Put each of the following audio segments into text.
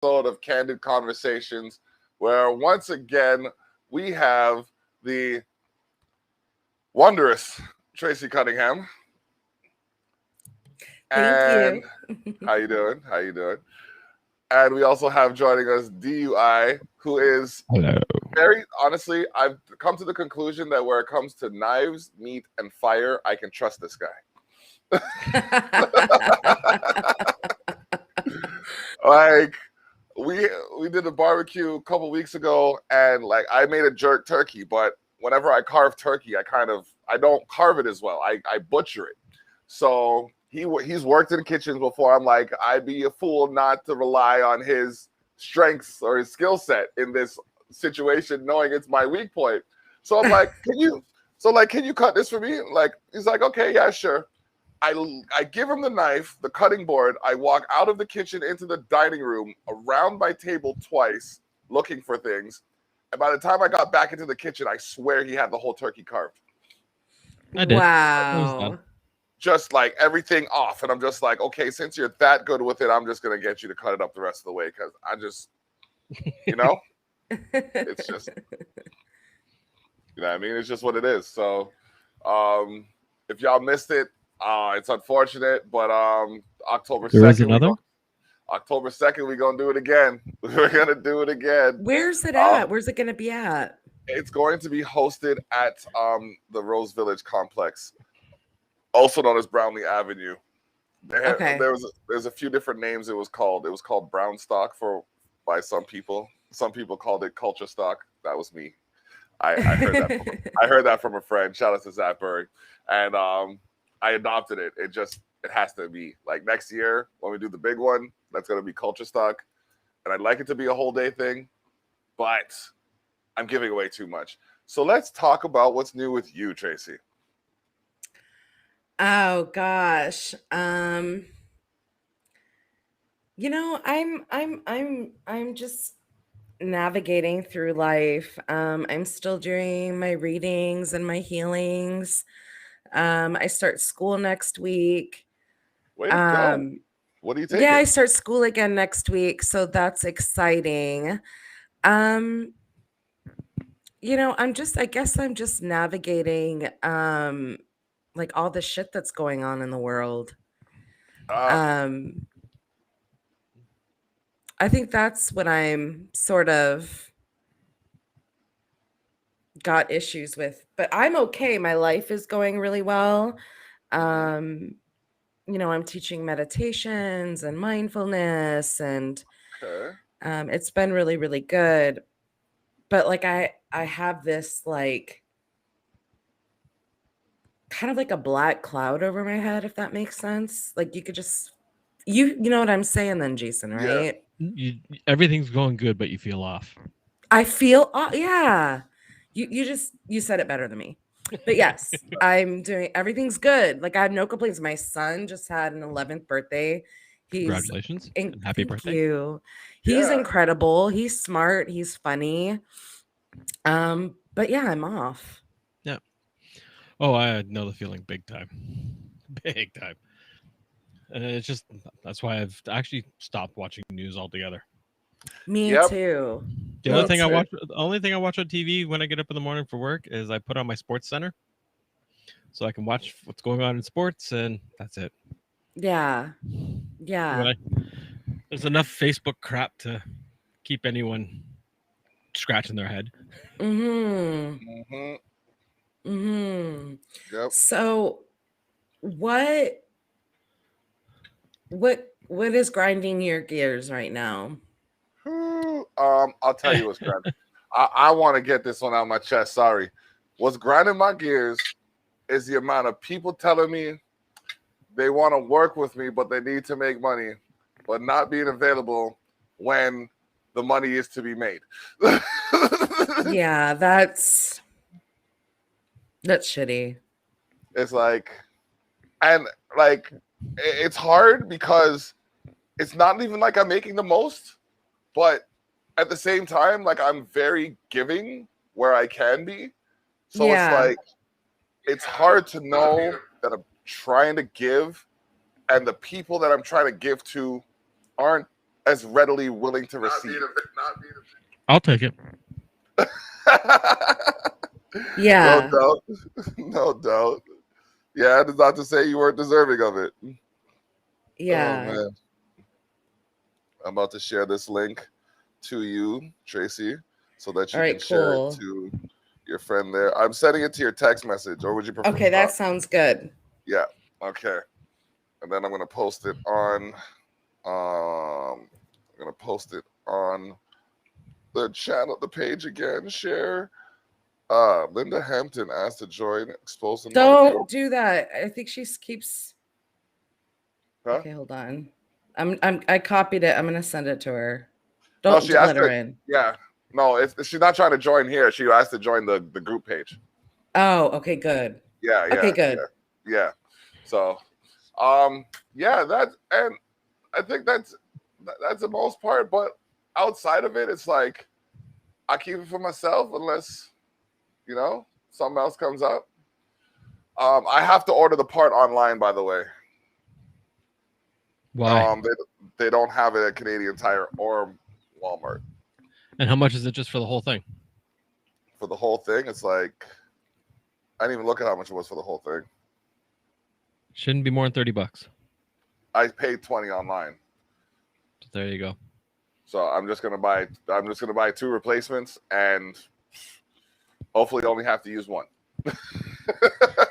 episode of Candid Conversations, where once again we have the wondrous Tracy Cunningham. Thank And you. how you doing? How you doing? And we also have joining us DUI, who is Hello. very honestly, I've come to the conclusion that where it comes to knives, meat, and fire, I can trust this guy. Like we did a barbecue a couple weeks ago, and like I made a jerk turkey, but whenever I carve turkey, I don't carve it as well. I butcher it. So he's worked in kitchens before. I'm like, I'd be a fool not to rely on his strengths or his skill set in this situation, knowing it's my weak point. So I'm like, can you cut this for me? Like, he's like, okay, yeah, sure. I give him the knife, the cutting board. I walk out of the kitchen into the dining room, around my table twice, looking for things. And by the time I got back into the kitchen, I swear he had the whole turkey carved. I did. I was Wow. done. Just like everything off. And I'm just like, okay, since you're that good with it, I'm just going to get you to cut it up the rest of the way. Because I just, it's just, you know what I mean? It's just what it is. So if y'all missed it, it's unfortunate, but October 2nd, There is another? October 2nd, we're going to do it again. We're going to do it again. Where's it at? Where's it going to be at? It's going to be hosted at the Rose Village Complex, also known as Brownlee Avenue. Okay. There's a few different names it was called. It was called Brown Stock by some people. Some people called it Culture Stock. That was me. I heard that from a friend. Shout out to Zapberg. And I adopted it. It has to be like next year when we do the big one. That's going to be Culture Stock, and I'd like it to be a whole day thing, but I'm giving away too much. So let's talk about what's new with you, Tracy. Oh gosh. I'm just navigating through life. I'm still doing my readings and my healings. I start school next week. Way to go. What are you taking? Yeah, I start school again next week, so that's exciting. I guess I'm just navigating like all the shit that's going on in the world. I think that's what I'm sort of got issues with, but I'm okay. My life is going really well. I'm teaching meditations and mindfulness, and it's been really, really good. But like I have this like kind of like a black cloud over my head, if that makes sense. Like you could just you know what I'm saying then, Jason, right? Yeah. Everything's going good, but you feel off. I feel yeah. You said it better than me. But yes, I'm doing everything's good. Like I have no complaints. My son just had an 11th birthday. Congratulations. Happy birthday. Thank you. He's incredible. He's smart. He's funny. But yeah, I'm off. Yeah. Oh, I know the feeling big time. Big time. And it's just that's why I've actually stopped watching news altogether. Me too. The only thing I watch on TV when I get up in the morning for work is I put on my Sports Center, so I can watch what's going on in sports, and that's it. Yeah. There's enough Facebook crap to keep anyone scratching their head. Yep. So, what is grinding your gears right now? I'll tell you what's grinding. I want to get this one out of my chest. Sorry. What's grinding my gears is the amount of people telling me they want to work with me, but they need to make money, but not being available when the money is to be made. Yeah, that's shitty. It's like, and like, it's hard because it's not even like I'm making the most, but at the same time, like I'm very giving where I can be. So it's like, it's hard to know that I'm trying to give and the people that I'm trying to give to aren't as readily willing to receive. I'll take it. No Yeah. doubt. No doubt. Yeah, it's not to say you weren't deserving of it. Oh Yeah. man. I'm about to share this link to you, Tracy, so that All you can right, share it cool. to your friend there. I'm sending it to your text message, or would you prefer? Okay, that sounds good. Yeah. Okay. And then I'm gonna post it on. I'm gonna post it on the channel, the page again. Share. Linda Hampton asked to join Exposing Molecule. Don't do that. I think she keeps. Huh? Okay, hold on. I copied it. I'm gonna send it to her. No, Don't she asked let her to. in. Yeah. No, she's not trying to join here. She asked to join the group page. Oh, okay, good. Yeah, Okay, yeah, good. yeah. So, um, yeah, and I think that's the most part. But outside of it, it's like I keep it for myself unless something else comes up. I have to order the part online, by the way. Why? They don't have it at Canadian Tire or Walmart. And how much is it just for the whole thing? For the whole thing, it's like I didn't even look at how much it was for the whole thing. Shouldn't be more than $30. I paid 20 online. So there you go. So I'm just gonna buy 2 replacements and hopefully only have to use one.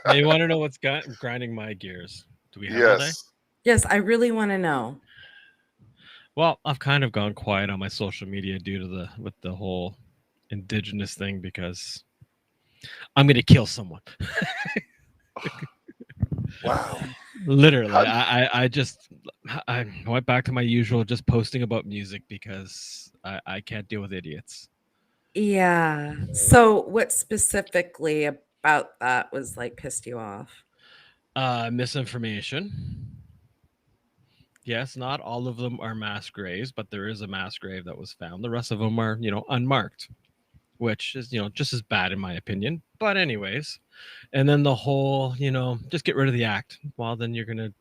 Now you want to know what's grinding my gears? Do we have all day? Yes. Yes, I really want to know. Well, I've kind of gone quiet on my social media due to the whole indigenous thing because I'm gonna kill someone. Wow. Literally, How- I went back to my usual just posting about music because I can't deal with idiots. Yeah. So, what specifically about that was like pissed you off? Misinformation. Yes, not all of them are mass graves, but there is a mass grave that was found. The rest of them are, unmarked, which is, just as bad in my opinion. But anyways, and then the whole, just get rid of the act. Well, then you're gonna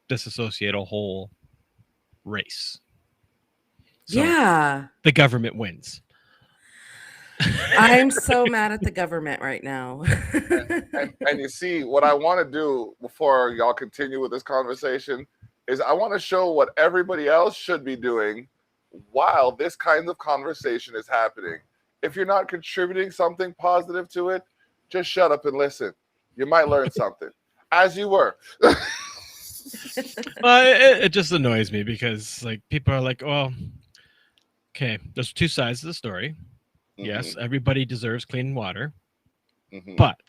disassociate a whole race. So Yeah. the government wins. I'm so mad at the government right now. and you see, what I want to do before y'all continue with this conversation is I want to show what everybody else should be doing while this kind of conversation is happening. If you're not contributing something positive to it, just shut up and listen. You might learn something, as you were. It just annoys me because like people are like, well, okay, there's two sides of the story. Yes, everybody deserves clean water, but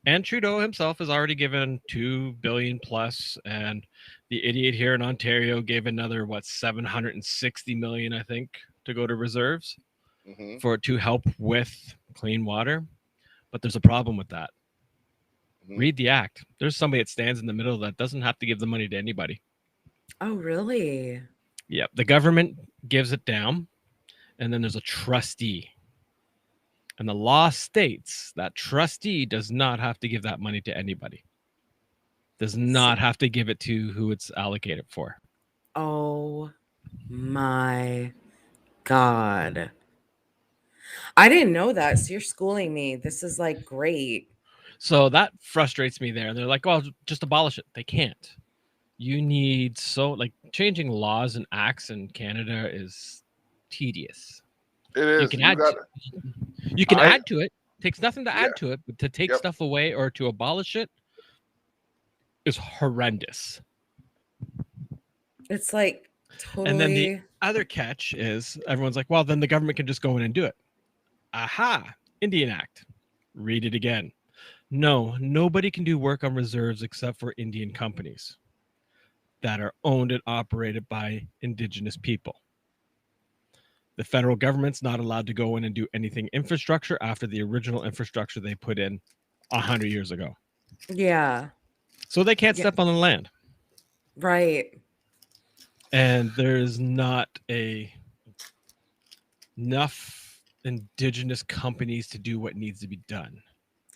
and Trudeau himself has already given 2 billion plus, and the idiot here in Ontario gave another 760 million, I think, to go to reserves for to help with clean water. But there's a problem with that. Read the act. There's somebody that stands in the middle that doesn't have to give the money to anybody. Oh, really? Yeah, the government gives it down, and then there's a trustee. And the law states that trustee does not have to give that money to anybody. Does not have to give it to who it's allocated for. Oh my God. I didn't know that. So you're schooling me. This is like great. So that frustrates me there. And they're like, oh, just abolish it. They can't. You need changing laws and acts in Canada is tedious. It is. You can add to it. Takes nothing to add to it, but to take stuff away or to abolish it is horrendous. It's like totally. And then the other catch is everyone's like, well, then the government can just go in and do it. Aha, Indian Act. Read it again. No, nobody can do work on reserves except for Indian companies that are owned and operated by Indigenous people. The federal government's not allowed to go in and do anything infrastructure after the original infrastructure they put in 100 years ago. Yeah. So they can't step on the land. Right. And there's not enough Indigenous companies to do what needs to be done.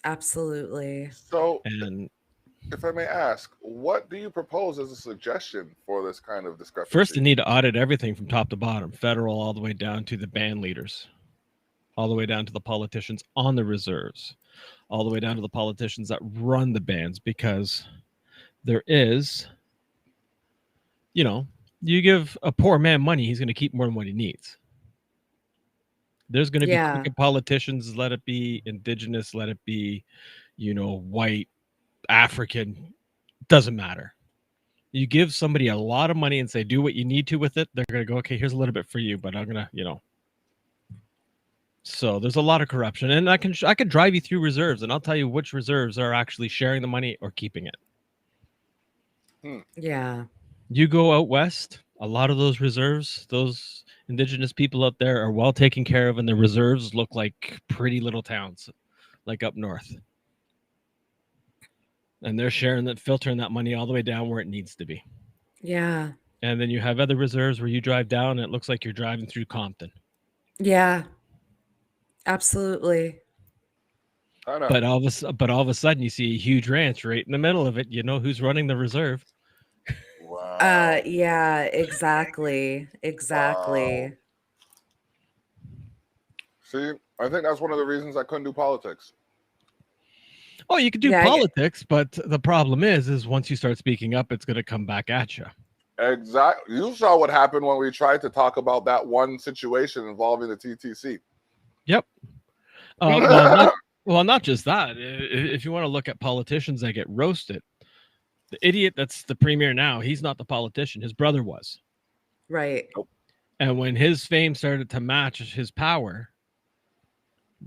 Absolutely. So, and if I may ask, what do you propose as a suggestion for this kind of First, they discrepancy? need to audit everything from top to bottom, federal all the way down to the band leaders, all the way down to the politicians on the reserves, all the way down to the politicians that run the bands, because there is, you know, you give a poor man money, he's going to keep more than what he needs. There's going to be Yeah. crooked politicians, let it be indigenous, let it be, white, African, doesn't matter. You give somebody a lot of money and say, do what you need to with it, they're going to go, okay, here's a little bit for you, but I'm going to. So there's a lot of corruption, and I could drive you through reserves, and I'll tell you which reserves are actually sharing the money or keeping it. Yeah. You go out west, a lot of those reserves, those indigenous people out there are well taken care of, and the reserves look like pretty little towns, like up north. And they're sharing that, filtering that money all the way down where it needs to be. Yeah. And then you have other reserves where you drive down, and it looks like you're driving through Compton. Yeah. Absolutely. I know. But all of a sudden, you see a huge ranch right in the middle of it. You know who's running the reserve? Wow. Yeah, exactly. Wow. Exactly. See, I think that's one of the reasons I couldn't do politics. Oh, you could do Yeah, politics, but the problem is once you start speaking up, it's going to come back at you. Exactly. You saw what happened when we tried to talk about that one situation involving the TTC. Yep. Not just that. If you want to look at politicians that get roasted, the idiot that's the premier now, he's not the politician. His brother was. right. And when his fame started to match his power,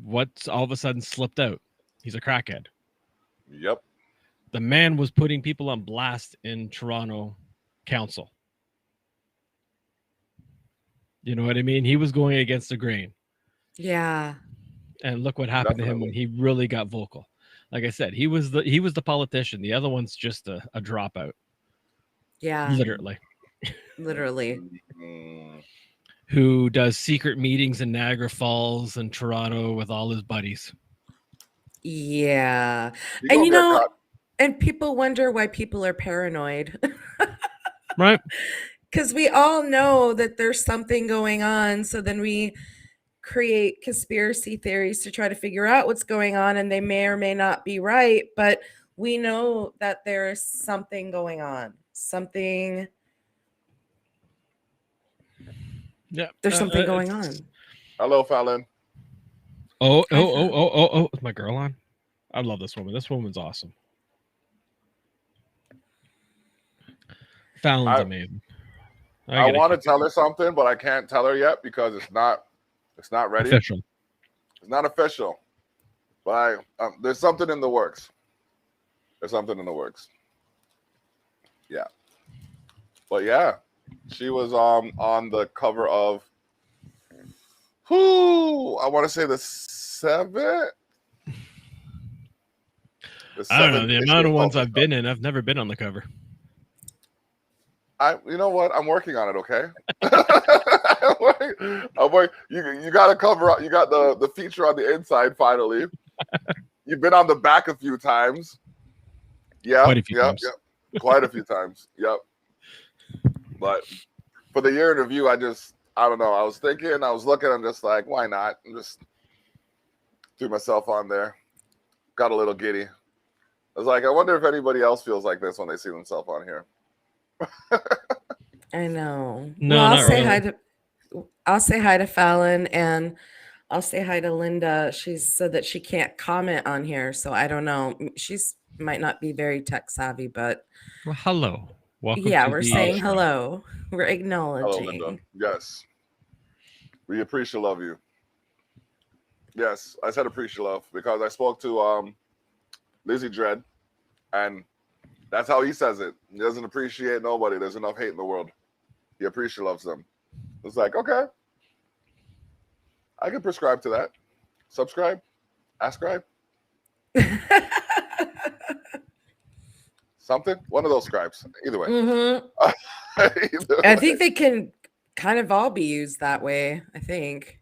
what's all of a sudden slipped out? He's a crackhead. Yep. The man was putting people on blast in Toronto Council. You know what I mean? He was going against the grain. Yeah. And look what happened to him when Definitely. he really got vocal. Like I said, he was the politician. The other one's just a dropout, Yeah. literally, Literally. Mm. who does secret meetings in Niagara Falls and Toronto with all his buddies. Yeah. You And gonna get caught. and people wonder why people are paranoid. Right? Because we all know that there's something going on. So then we create conspiracy theories to try to figure out what's going on, and they may or may not be right. But we know that there is something going on. Yeah. There's something going on. Hello, Fallon. Hi, Fallon. Oh! Is my girl on? I love this woman. This woman's awesome. Fallon's I amazing. I want to tell her something, but I can't tell her yet because it's not ready. Official. It's not official. But there's something in the works. There's something in the works. Yeah. But yeah, she was on the cover of I want to say the seventh. I don't know the amount of ones issue I've been in. I've never been on the cover. You know what? I'm working on it. Okay. I'm working. You got to cover up. You got the feature on the inside. Finally, you've been on the back a few times. Yeah, Quite a few times. Yep. Quite a few times. Yep. But for the year in review, I don't know. I was thinking, I was looking, I'm just like, why not? And just threw myself on there. Got a little giddy. I was like, I wonder if anybody else feels like this when they see themselves on here. I know. No, well, not really. I'll say hi to Fallon, and I'll say hi to Linda. She said that she can't comment on here, so I don't know. She's might not be very tech savvy, but Well, hello. Welcome yeah, to we're the saying show. hello. We're Hello, Linda. acknowledging. Yes. We appreciate love you. Yes, I said appreciate love because I spoke to Lizzie Dread, and that's how he says it. He doesn't appreciate nobody. There's enough hate in the world. He appreciate loves them. It's like, okay, I can prescribe to that. Subscribe, ascribe, something. One of those scribes. Either way. Mm-hmm. Either I way. think they can kind of all be used that way. I think.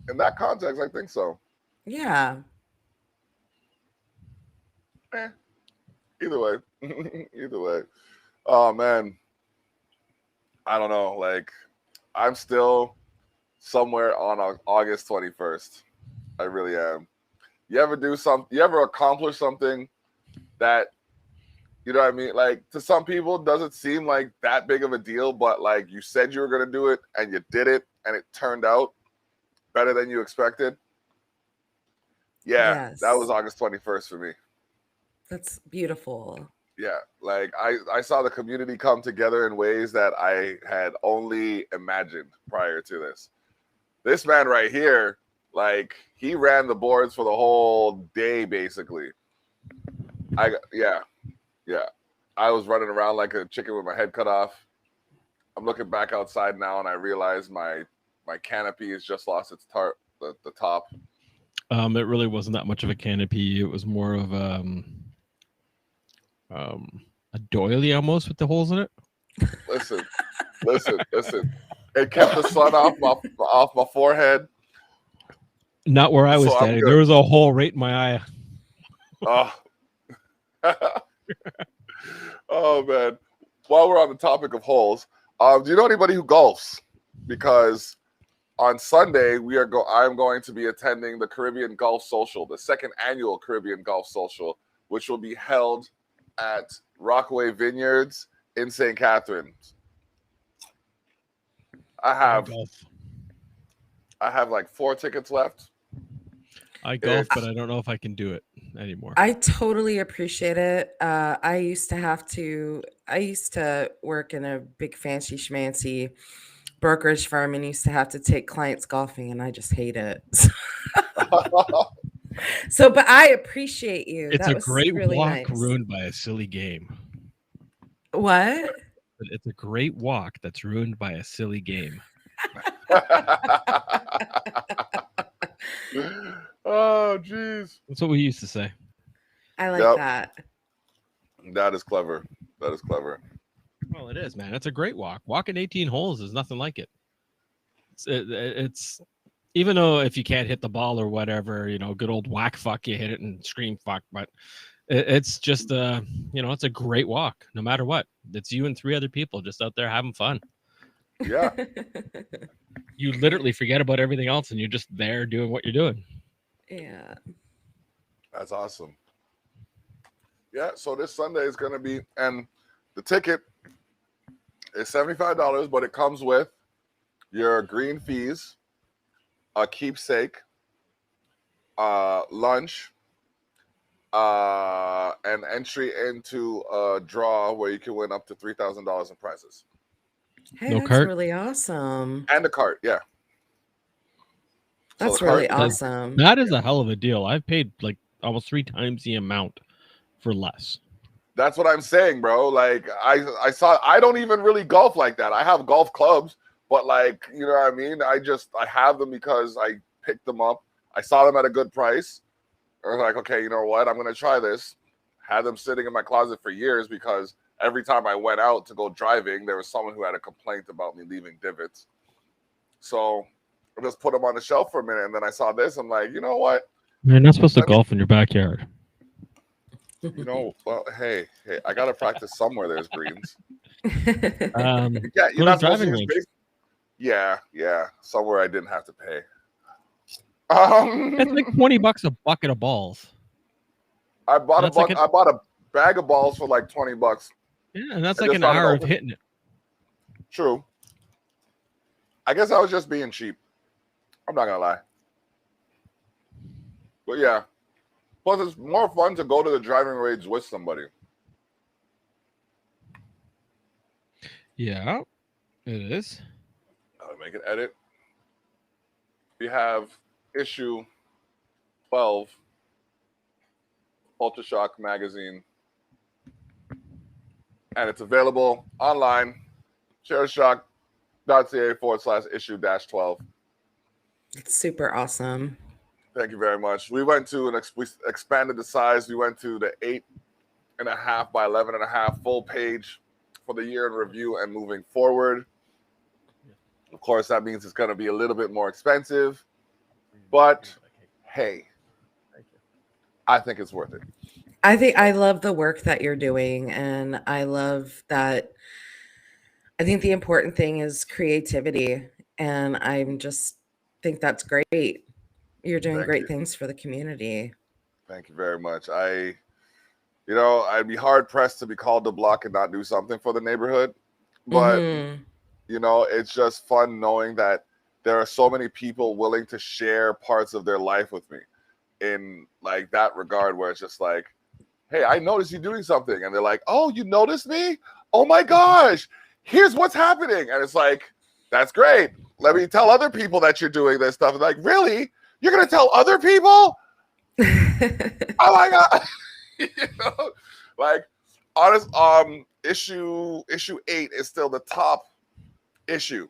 In that context, I think so. Yeah. Eh. Either way. Either way. Oh man. I don't know. Like I'm still somewhere on August 21st. I really am. You ever accomplish something that you know what I mean? Like to some people it doesn't seem like that big of a deal, but like you said you were gonna do it and you did it and it turned out better than you expected. Yeah, that was Yes. August 21st for me. That's beautiful. Yeah, like I saw the community come together in ways that I had only imagined prior to this. This man right here, like he ran the boards for the whole day basically. Yeah, yeah. I was running around like a chicken with my head cut off. I'm looking back outside now and I realize my canopy has just lost its the top. It really wasn't that much of a canopy. It was more of a doily almost with the holes in it. Listen, listen. It kept the sun off my forehead. Not where I was So I'm standing. good. There was a hole right in my eye. Oh. Oh man. While we're on the topic of holes, do you know anybody who golfs? Because on Sunday I'm going to be attending the Caribbean Golf Social, the second annual Caribbean Golf Social, which will be held at Rockaway Vineyards in St. Catharines. I have like 4 tickets left. I golf, but I don't know if I can do it anymore. I totally appreciate it. I used to work in a big fancy schmancy brokerage firm and used to have to take clients golfing, and I just hate it. So, but I appreciate you. It's That a was great really walk nice. ruined by a silly game. What? It's a great walk that's ruined by a silly game. Oh, jeez. That's what we used to say. I like that. That is clever. That is clever. Well, it is, man. It's a great walk. Walking 18 holes is nothing like it. It's even though if you can't hit the ball or whatever, good old whack fuck, you hit it and scream fuck. But it's just it's a great walk no matter what. It's you and 3 other people just out there having fun. Yeah. You literally forget about everything else and you're just there doing what you're doing. Yeah. That's awesome. Yeah, so this Sunday is going to be, and the ticket is $75, but it comes with your green fees, a keepsake, lunch, and entry into a draw where you can win up to $3,000 in prizes. Hey, No that's cart? really awesome. And a cart, yeah. That's So really cart, awesome. That is a hell of a deal. I've paid like almost 3 times the amount for less. That's what I'm saying, bro. Like I don't even really golf like that. I have golf clubs, but like, you know what I mean? I have them because I picked them up. I saw them at a good price. I was like, okay, you know what? I'm gonna try this. Had them sitting in my closet for years because every time I went out to go driving, there was someone who had a complaint about me leaving divots. So I just put them on the shelf for a minute, and then I saw this. I'm like, you know what? You're not supposed to golf in your backyard. You know, well, hey, I gotta practice somewhere. There's greens. You're not driving range. Yeah, somewhere I didn't have to pay. It's like $20 a bucket of balls. I bought a bag of balls for like $20. Yeah, and that's like an hour of hitting it. True. I guess I was just being cheap. I'm not gonna lie. But yeah. Plus, it's more fun to go to the driving range with somebody. Yeah, it is. I'll make an edit. We have issue 12, Ultra Shock magazine, and it's available online, chairshot.ca/issue-12. It's super awesome. Thank you very much. We went to we expanded the size. We went to the 8.5 by 11.5 full page for the year in review and moving forward. Of course, that means it's going to be a little bit more expensive, but hey, I think it's worth it. I think I love the work that you're doing, and I love that. I think the important thing is creativity, and I'm just think that's great. You're doing Thank great you. things for the community. Thank you very much. I'd be hard pressed to be called to block and not do something for the neighborhood. But, Mhm. it's just fun knowing that there are so many people willing to share parts of their life with me in like that regard, where it's just like, hey, I noticed you doing something. And they're like, oh, you noticed me? Oh my gosh, here's what's happening. And it's like, that's great. Let me tell other people that you're doing this stuff. And like, really? You're going to tell other people? Oh my God. Like, honest, issue 8 is still the top issue.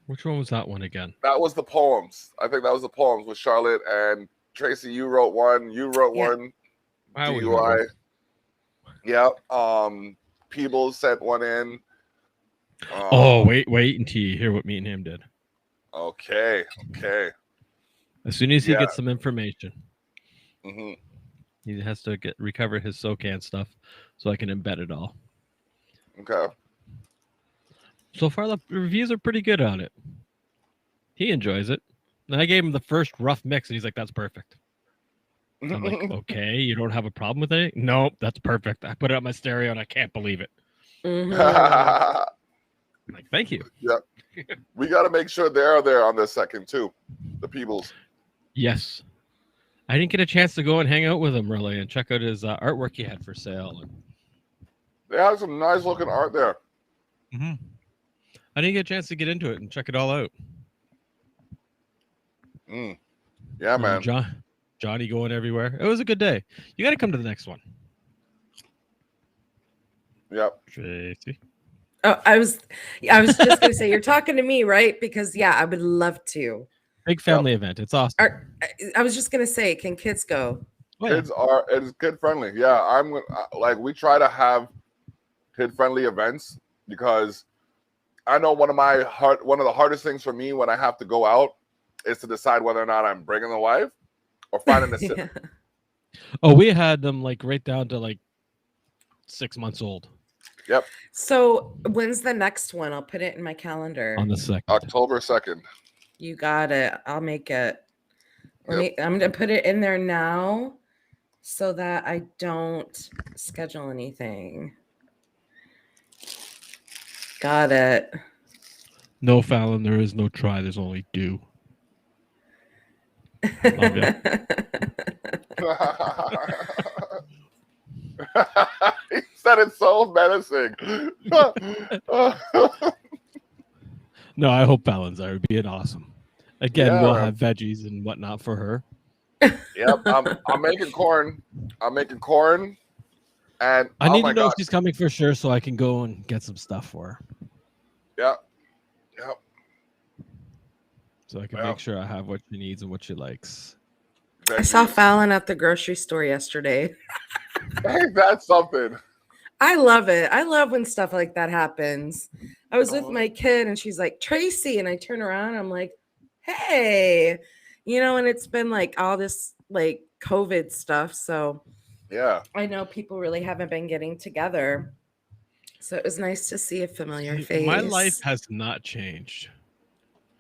Which one was that one again? That was the poems. I think that was the poems with Charlotte and Tracy. You wrote one. You wrote one. I would DUI. remember. Yeah. Peebles sent one in. Wait until you hear what me and him did. Okay. As soon as he gets some information, Mm-hmm. he has to recover his SOCAN stuff so I can embed it all. Okay. So far, the reviews are pretty good on it. He enjoys it. And I gave him the first rough mix, and he's like, "That's perfect." I'm like, "Okay, you don't have a problem with it?" Nope, that's perfect. I put it on my stereo, and I can't believe it. Mhm. I'm like, thank you. Yeah. We got to make sure they're there on the second too. The Peebles. Yes. I didn't get a chance to go and hang out with him really and check out his artwork he had for sale. They have some nice looking art there. Mm-hmm. I didn't get a chance to get into it and check it all out. Yeah, man. Johnny going everywhere. It was a good day. You got to come to the next one. Yep. Tracy. Oh, I was just gonna say you're talking to me, right? Because I would love to. Big family event. It's awesome. I was just gonna say, can kids go? It is kid friendly. Yeah, like we try to have kid friendly events because I know one of the hardest things for me when I have to go out is to decide whether or not I'm bringing the wife or finding a sitter. Oh, we had them like right down to like 6 months old. Yep. So when's the next one? I'll put it in my calendar. On the 2nd. October 2nd. You got it. I'll make it. I'm gonna put it in there now so that I don't schedule anything. Got it. No, Fallon, there is no try. There's only do. Love you. He said it so menacing. No, I hope Fallon's there. It'd be awesome. Again, we'll have veggies and whatnot for her. Yep, I'm making corn. And I need to know if she's coming for sure so I can go and get some stuff for her. Yep. So I can make sure I have what she needs and what she likes. I saw Fallon at the grocery store yesterday. Hey, that's something. I love it. I love when stuff like that happens. I was with my kid and she's like, Tracy, and I turn around and I'm like, hey, and it's been like all this like COVID stuff. So yeah, I know people really haven't been getting together. So it was nice to see a familiar face. My life has not changed.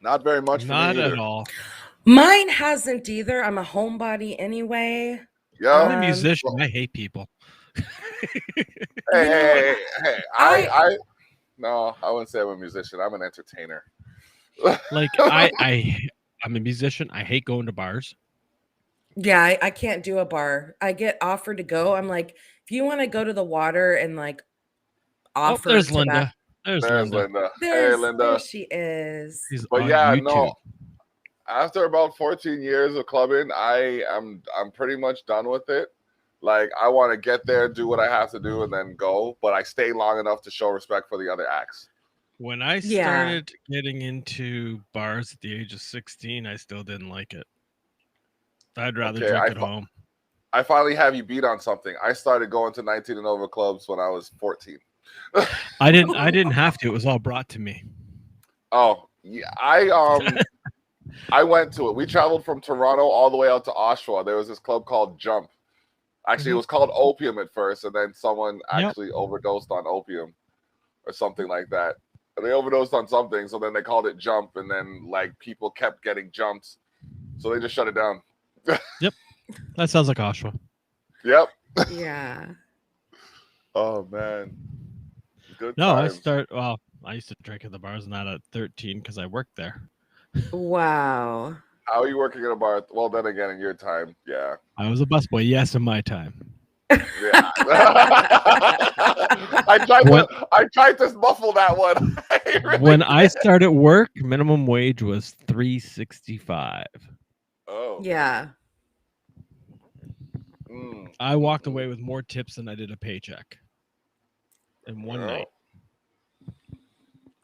Not very much for me either. Not at all. Mine hasn't either. I'm a homebody anyway. Yeah. I'm a musician. I hate people. Hey. I wouldn't say I'm a musician. I'm an entertainer. Like I'm a musician. I hate going to bars. Yeah, I can't do a bar. I get offered to go. I'm like, if you want to go to the water and like offer. There's Linda. There's Linda. Hey, Linda. There she is. She's but on yeah, YouTube. no. After about 14 years of clubbing, I'm pretty much done with it. Like I want to get there, do what I have to do, and then go. But I stay long enough to show respect for the other acts. When I started getting into bars at the age of 16, I still didn't like it. I'd rather drink at home. I finally have you beat on something. I started going to 19 and over clubs when I was 14. I didn't have to. It was all brought to me. Oh, yeah. I went to it. We traveled from Toronto all the way out to Oshawa. There was this club called Jump. Actually, it Mhm. was called opium at first, and then someone Yep. actually overdosed on opium or something like that. They overdosed on something, so then they called it jump, and then like people kept getting jumps, so they just shut it down. Yep. That sounds like Oshawa. Yep. Yeah. Oh man, good No, times. I used to drink at the bars not at 13 because I worked there. Wow. How are you working at a bar? Well, then again, in your time, yeah, I was a busboy, yes, in my time. yeah. When I tried to muffle that one. I really when I did. started work, minimum wage was $3.65. Oh. Yeah. I walked Mm. away with more tips than I did a paycheck in one Well, night.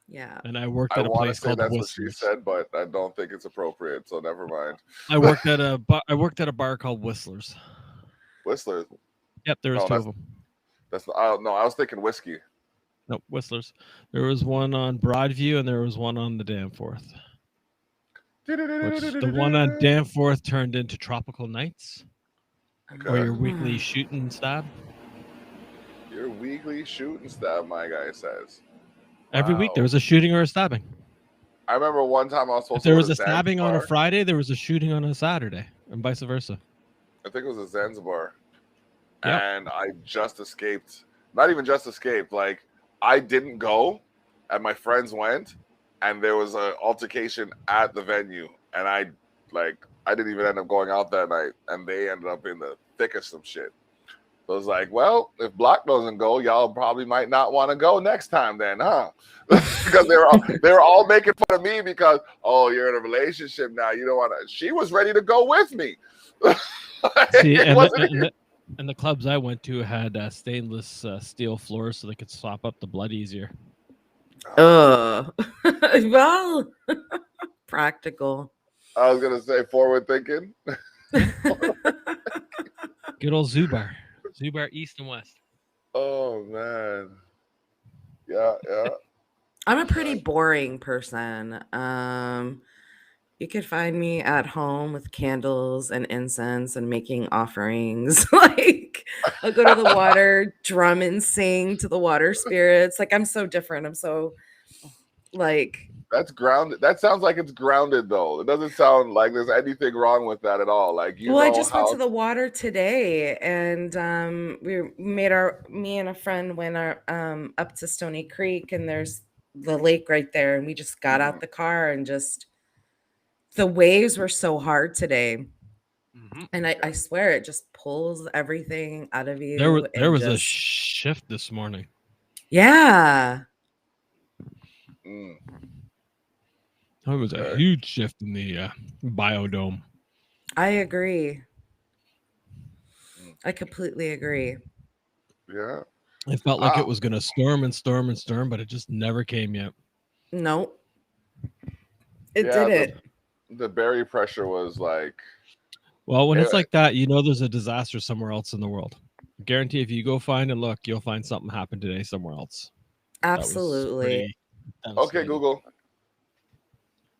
Yeah. And I worked I at a want to place say called that's what she Whistler's. said, but I don't think it's appropriate, so never mind. I worked at a bar called Whistler's. Whistler. Yep, there was No, two of them. that's no. I was thinking whiskey. No, Whistler's. There was one on Broadview and there was one on the Danforth. Which the one on Danforth turned into Tropical Nights or Okay. your weekly Mm. shoot and stab. Your weekly shooting stab, my guy says. Every week there Wow. was a shooting or a stabbing. I remember one time I was If supposed to there go was to a stabbing on a Zanzibar. Friday, there was a shooting on a Saturday, and vice versa. I think it was a Zanzibar, Yep. and I just escaped. Not even just escaped. Like I didn't go, and my friends went, and there was an altercation at the venue, and I didn't even end up going out that night, and they ended up in the thick of some shit. So it's like, well, if Block doesn't go, y'all probably might not want to go next time, then, huh? Because they were all making fun of me because, oh, you're in a relationship now. You don't want to. She was ready to go with me. See, It wasn't. and the clubs I went to had stainless steel floors, so they could swap up the blood easier. Oh. Well, practical. I was gonna say forward thinking. Good old Zubar, Zubar East and West. Oh man, yeah, yeah. I'm a pretty boring person. You could find me at home with candles and incense and making offerings. Like I'll go to the water, drum and sing to the water spirits. Like I'm so different. I'm so like That's grounded. That sounds like it's grounded though. It doesn't sound like there's anything wrong with that at all. Like you well, I know just went to how. the water today and me and a friend went up to Stony Creek and there's the lake right there and we just got out the car and just the waves were so hard today. Mm-hmm. And I swear it just pulls everything out of There you there and was a just shift this morning. yeah. Mm, There was a okay. huge shift in the biodome. I agree. Mm, I completely agree. yeah. It felt like Ah, it was going to storm and storm and storm, but it just never came yet. No, it yeah. The didn't. the berry pressure was like. Well, when it's It, like that, you know there's a disaster somewhere else in the worord. I guarantee if you go find and look, you'll find something happened today somewhere else. That was Absolutely. pretty okay, devastating. Google.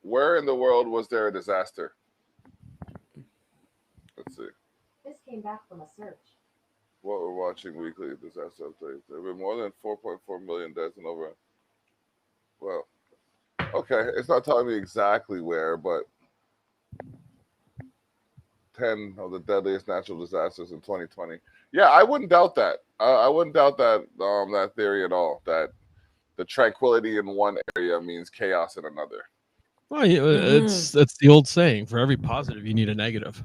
Where in the world was there a disaster? Let's see. This came back from a search. What we're watching weekly disaster updates. There have been more than 4.4 million deaths in over. Well, okay, it's not telling me exactly where, but 10 of the deadliest natural disasters in 2020. Yeah, I wouldn't doubt that. I wouldn't doubt that theory at all. That the tranquility in one area means chaos in another. Well, it's the old saying: for every positive, you need a negative,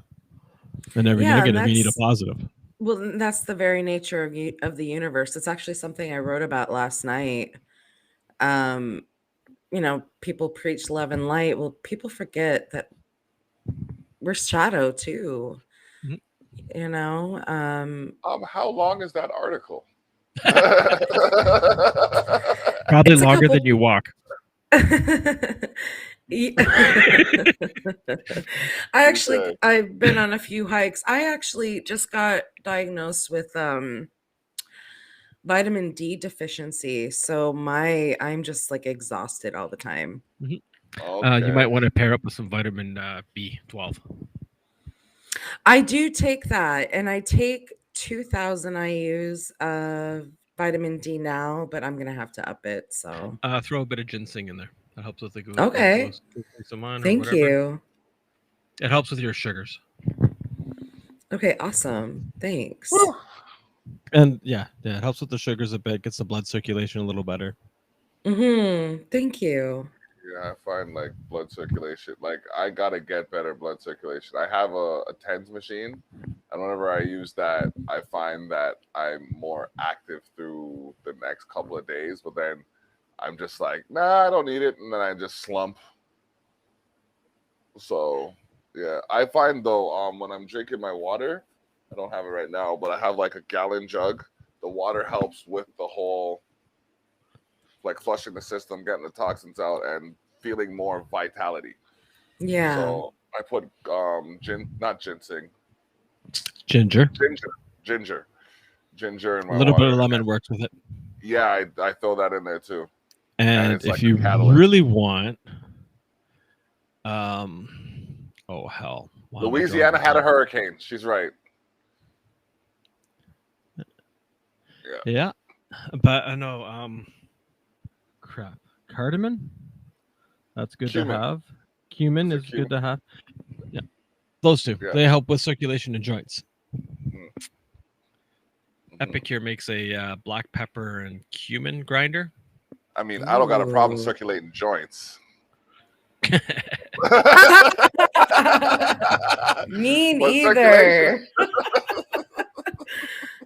and every Yeah, and negative, you need a that's positive. well, that's the very nature of the universe. It's actually something I wrote about last night. Um, people preach love and light. Well, people forget that we're shadow too. Mhm. You know, How long is that article? Probably it's a longer than couple. you walk. Okay. I've been on a few hikes. I actually just got diagnosed with vitamin D deficiency. So I'm just like exhausted all the time. Mhm. You Okay. might want to pair up with some vitamin B12. I do take that and I take 2,000 IUs of vitamin D now, but I'm going to have to up it. So, Throw a bit of ginseng in there. That helps with the okay. glucosamine or Thank whatever. you. It helps with your sugars. Okay, awesome. Thanks. Whew. And yeah, it helps with the sugars a bit, gets the blood circulation a little better. Thank you. Yeah, I find like blood circulation. Like I gotta get better blood circulation. I have a TENS machine, and whenever I use that, I find that I'm more active through the next couple of days. But then I'm just like, nah, I don't need it, and then I just slump. So yeah, I find though, when I'm drinking my water, I don't have it right now, but I have like a gallon jug. The water helps with the whole like flushing the system, getting the toxins out, and feeling more vitality. Yeah. So I put not ginseng, Ginger. ginger in my A little water. bit of lemon works with it. Yeah, I throw that in there too. And it's if like you a catalyst. really want, oh hell, why am I Louisiana drawing had a blank? hurricane. She's right. Yeah, but I know. Crap, cardamom. That's good Cumin. to have. Cumin Is is it good to have. Yeah, those two. Yeah. They help with circulation in joints. Mhm. Epicure makes a black pepper and cumin grinder. I mean, I don't got a problem Ooh. circulating joints. Me But neither.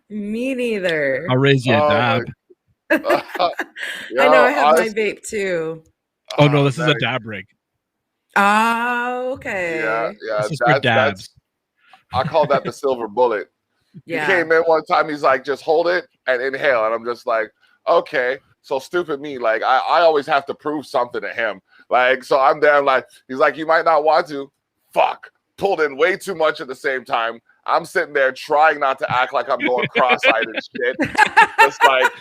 Me neither. I'll raise you a Oh dab. yeah, I know I have honestly, my vape too. Oh no, this is man, a dab rig. Oh, yeah, okay. This is for dabs. I call that the silver bullet. He Yeah. came in one time. He's like, just hold it and inhale. And I'm just like, okay. So stupid me. Like, I always have to prove something to him. Like, so I'm there. I'm like, he's like, you might not want to. Fuck. Pulled in way too much at the same time. I'm sitting there trying not to act like I'm going cross-eyed and shit. Just like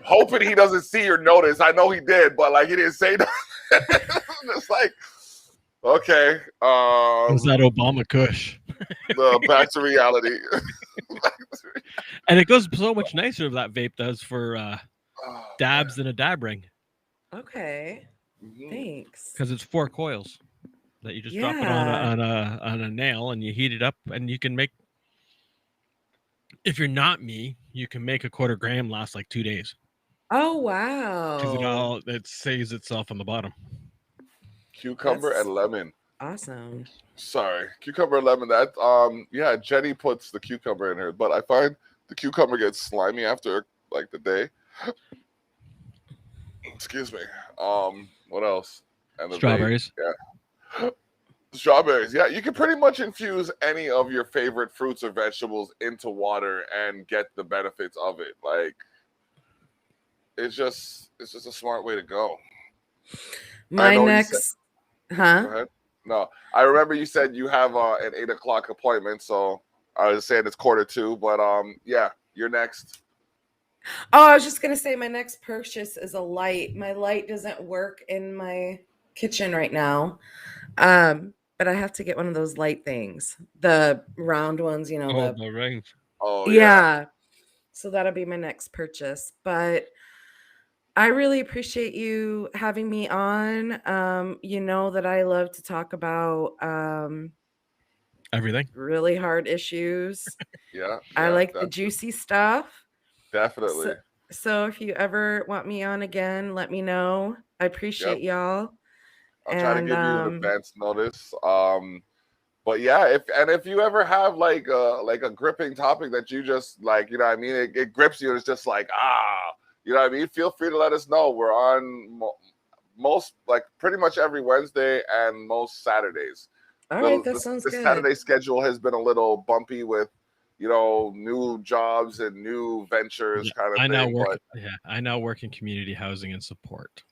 hoping he doesn't see or notice. I know he did, but like he didn't say nothing. Just like, okay. Is that Obama Kush? Back to reality. And it goes so much nicer if that vape does for dabs man. than a dab ring. Okay. Mhm. Thanks. Because it's 4 coils that you just drop it on a nail and you heat it up, and you can make. If you're not me, you can make a 1/4 gram last like 2 days. Oh wow. Because it saves itself on the bottom. Cucumber That's and lemon. awesome. Sorry, cucumber and lemon. That yeah, Jenny puts the cucumber in her, but I find the cucumber gets slimy after like the day. Excuse me. What else? And the Strawberries. vape, yeah. Strawberries. Yeah, you can pretty much infuse any of your favorite fruits or vegetables into water and get the benefits of it. Like it's just a smart way to go. My know you next Go huh? ahead. No, I remember you said you have an 8 o'clock appointment, so I was saying it's 1:45, but yeah, you're next. Oh, I was just gonna say my next purchase is a light. My light doesn't work in my kitchen right now. But I have to get one of those light things. The round ones, you know, Oh, the the rings. Oh yeah. yeah. So that'll be my next purchase. But I really appreciate you having me on. You know that I love to talk about Everything. really hard issues. Yeah, I like the that's juicy stuff. definitely. So if you ever want me on again, let me know. I appreciate Yep. y'all. I'll try to And give you an advance notice. But yeah, if you ever have like a gripping topic that you just like, you know what I mean, it grips you and it's just like, you know what I mean, feel free to let us know. We're on most, like pretty much every Wednesday and most Saturdays. all right, that sounds The good. Saturday schedule has been a little bumpy with, you know, new jobs and new ventures kind of thing. I now work in community housing and support.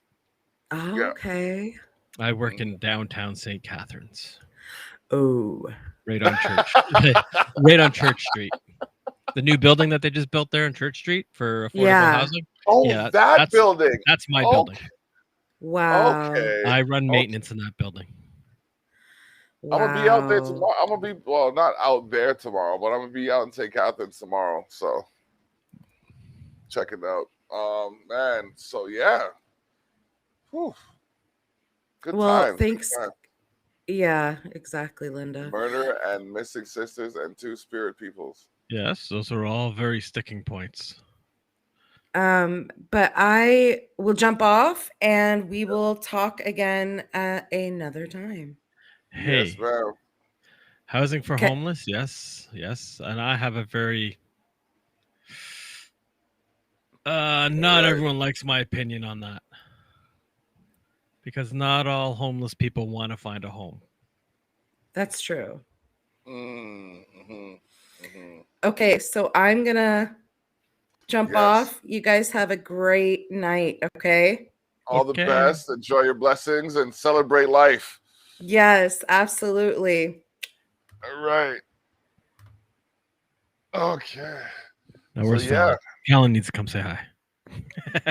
Oh, Yeah. okay. I work in downtown St. Catharines. Oh. Right on Church. Right on Church Street. The new building that they just built there on Church Street for affordable housing. Oh, yeah, that building. That's my building. Wow. Okay. I run maintenance in that building. I'm gonna be out there Wow. tomorrow. I'm gonna be not out there tomorrow, but I'm gonna be out in St. Catharines tomorrow. So check it out. Man. So yeah. Whew. Good Well, times. thanks. Good times. Yeah, exactly, Linda. Murder and missing sisters and two spirit peoples. Yes, those are all very sticking points. But I will jump off and we will talk again at another time. Yes, Hey, ma'am. housing for Okay. homeless, yes, and I have a very not Right. everyone likes my opinion on that because not all homeless people want to find a home. That's true. Mm-hmm. Mm-hmm. Okay, so I'm gonna jump Yes. off. You guys have a great night, okay? All the Okay. best. Enjoy your blessings and celebrate life. Yes, absolutely. All right. Okay. Now So where's yeah, Fallon? Fallon needs to come say hi.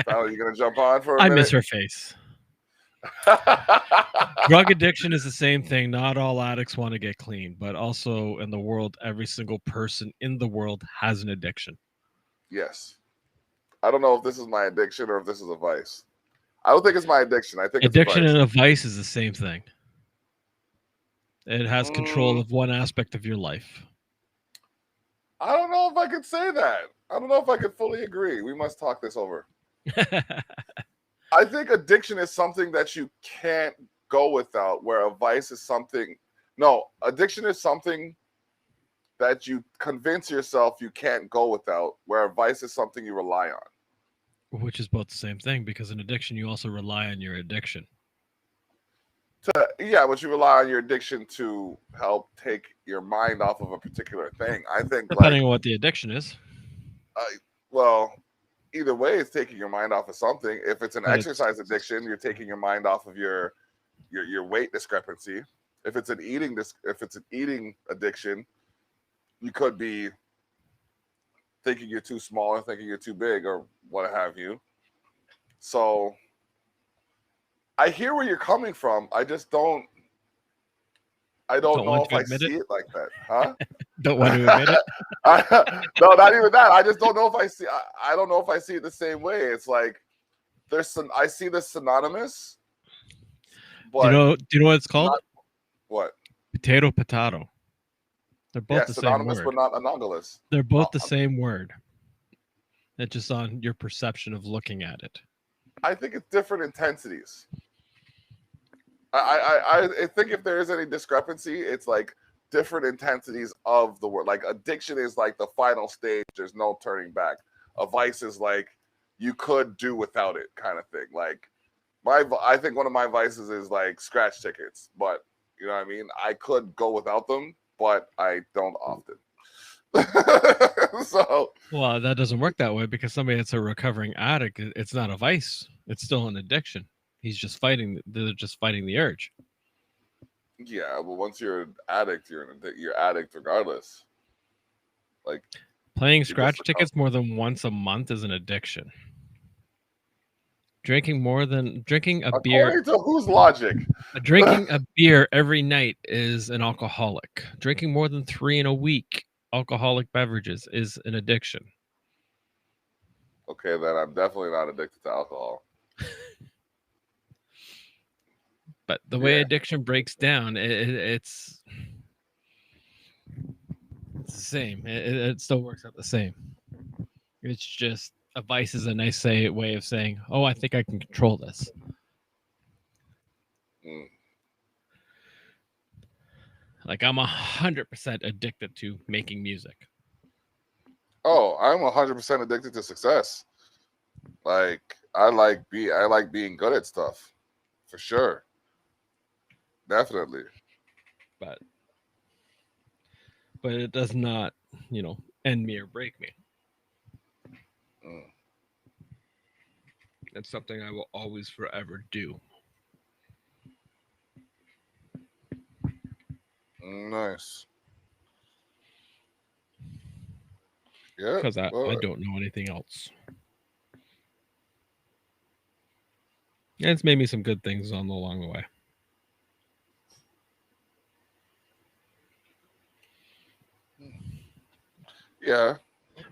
Fallon, you gonna jump on for a I minute? miss her face. Drug addiction is the same thing. Not all addicts want to get clean, but also in the world, every single person in the world has an addiction. Yes. I don't know if this is my addiction or if this is a vice. I don't think it's my addiction. I think it's a Addiction vice. and a vice is the same thing. It has control Mm, of one aspect of your life. I don't know if I could say that. I don't know if I could fully agree. We must talk this over. I think addiction is something that you can't go without, where a vice is something. No, addiction is something that you convince yourself you can't go without, where a vice is something you rely on. Which is both the same thing because in addiction, you also rely on your addiction. Yeah, but you rely on your addiction to help take your mind off of a particular thing. I think, Depending on what the addiction is. well, either way, it's taking your mind off of something. If it's an But exercise addiction, you're taking your mind off of your weight discrepancy. If it's an eating addiction, you could be thinking you're too small or thinking you're too big or what have you. So I hear where you're coming from. I just don't. I don't know want if to I admit it. see it like that, huh? Don't want to admit it. No, not even that. I just don't know if I see. I don't know if I see it the same way. It's like there's some. I see this synonymous, but Do you know what it's called? not what. Potato. They're both Yeah, the same synonymous, word. but not analogous. They're both the same word. It's just on your perception of looking at it. I think it's different intensities. I think if there is any discrepancy, it's like different intensities of the word. Like addiction is like the final stage. There's no turning back. A vice is like you could do without it, kind of thing. Like I think one of my vices is like scratch tickets, but you know what I mean. I could go without them, but I don't often. So Well, that doesn't work that way because somebody that's a recovering addict, it's not a vice. It's still an addiction. They're just fighting the urge. yeah, but once you're an addict, you're addict regardless. Like Playing you just scratch recover. tickets more than once a month is an addiction. Drinking a beer According to whose logic? Drinking a beer every night is an alcoholic. Drinking more than 3 in a week, alcoholic beverages, is an addiction. Okay, then I'm definitely not addicted to alcohol. But the way Yeah. addiction breaks down, it's the same. It still works out the same. It's just a vice is a nice way of saying, "Oh, I think I can control this." Mm. Like I'm 100% addicted to making music. Oh, I'm 100% addicted to success. Like I like being good at stuff, for sure. Definitely. But it does not, end me or break me. Mm. That's something I will always forever do. Nice. Yeah. Because I don't know anything else. And it's made me some good things along the way. Yeah.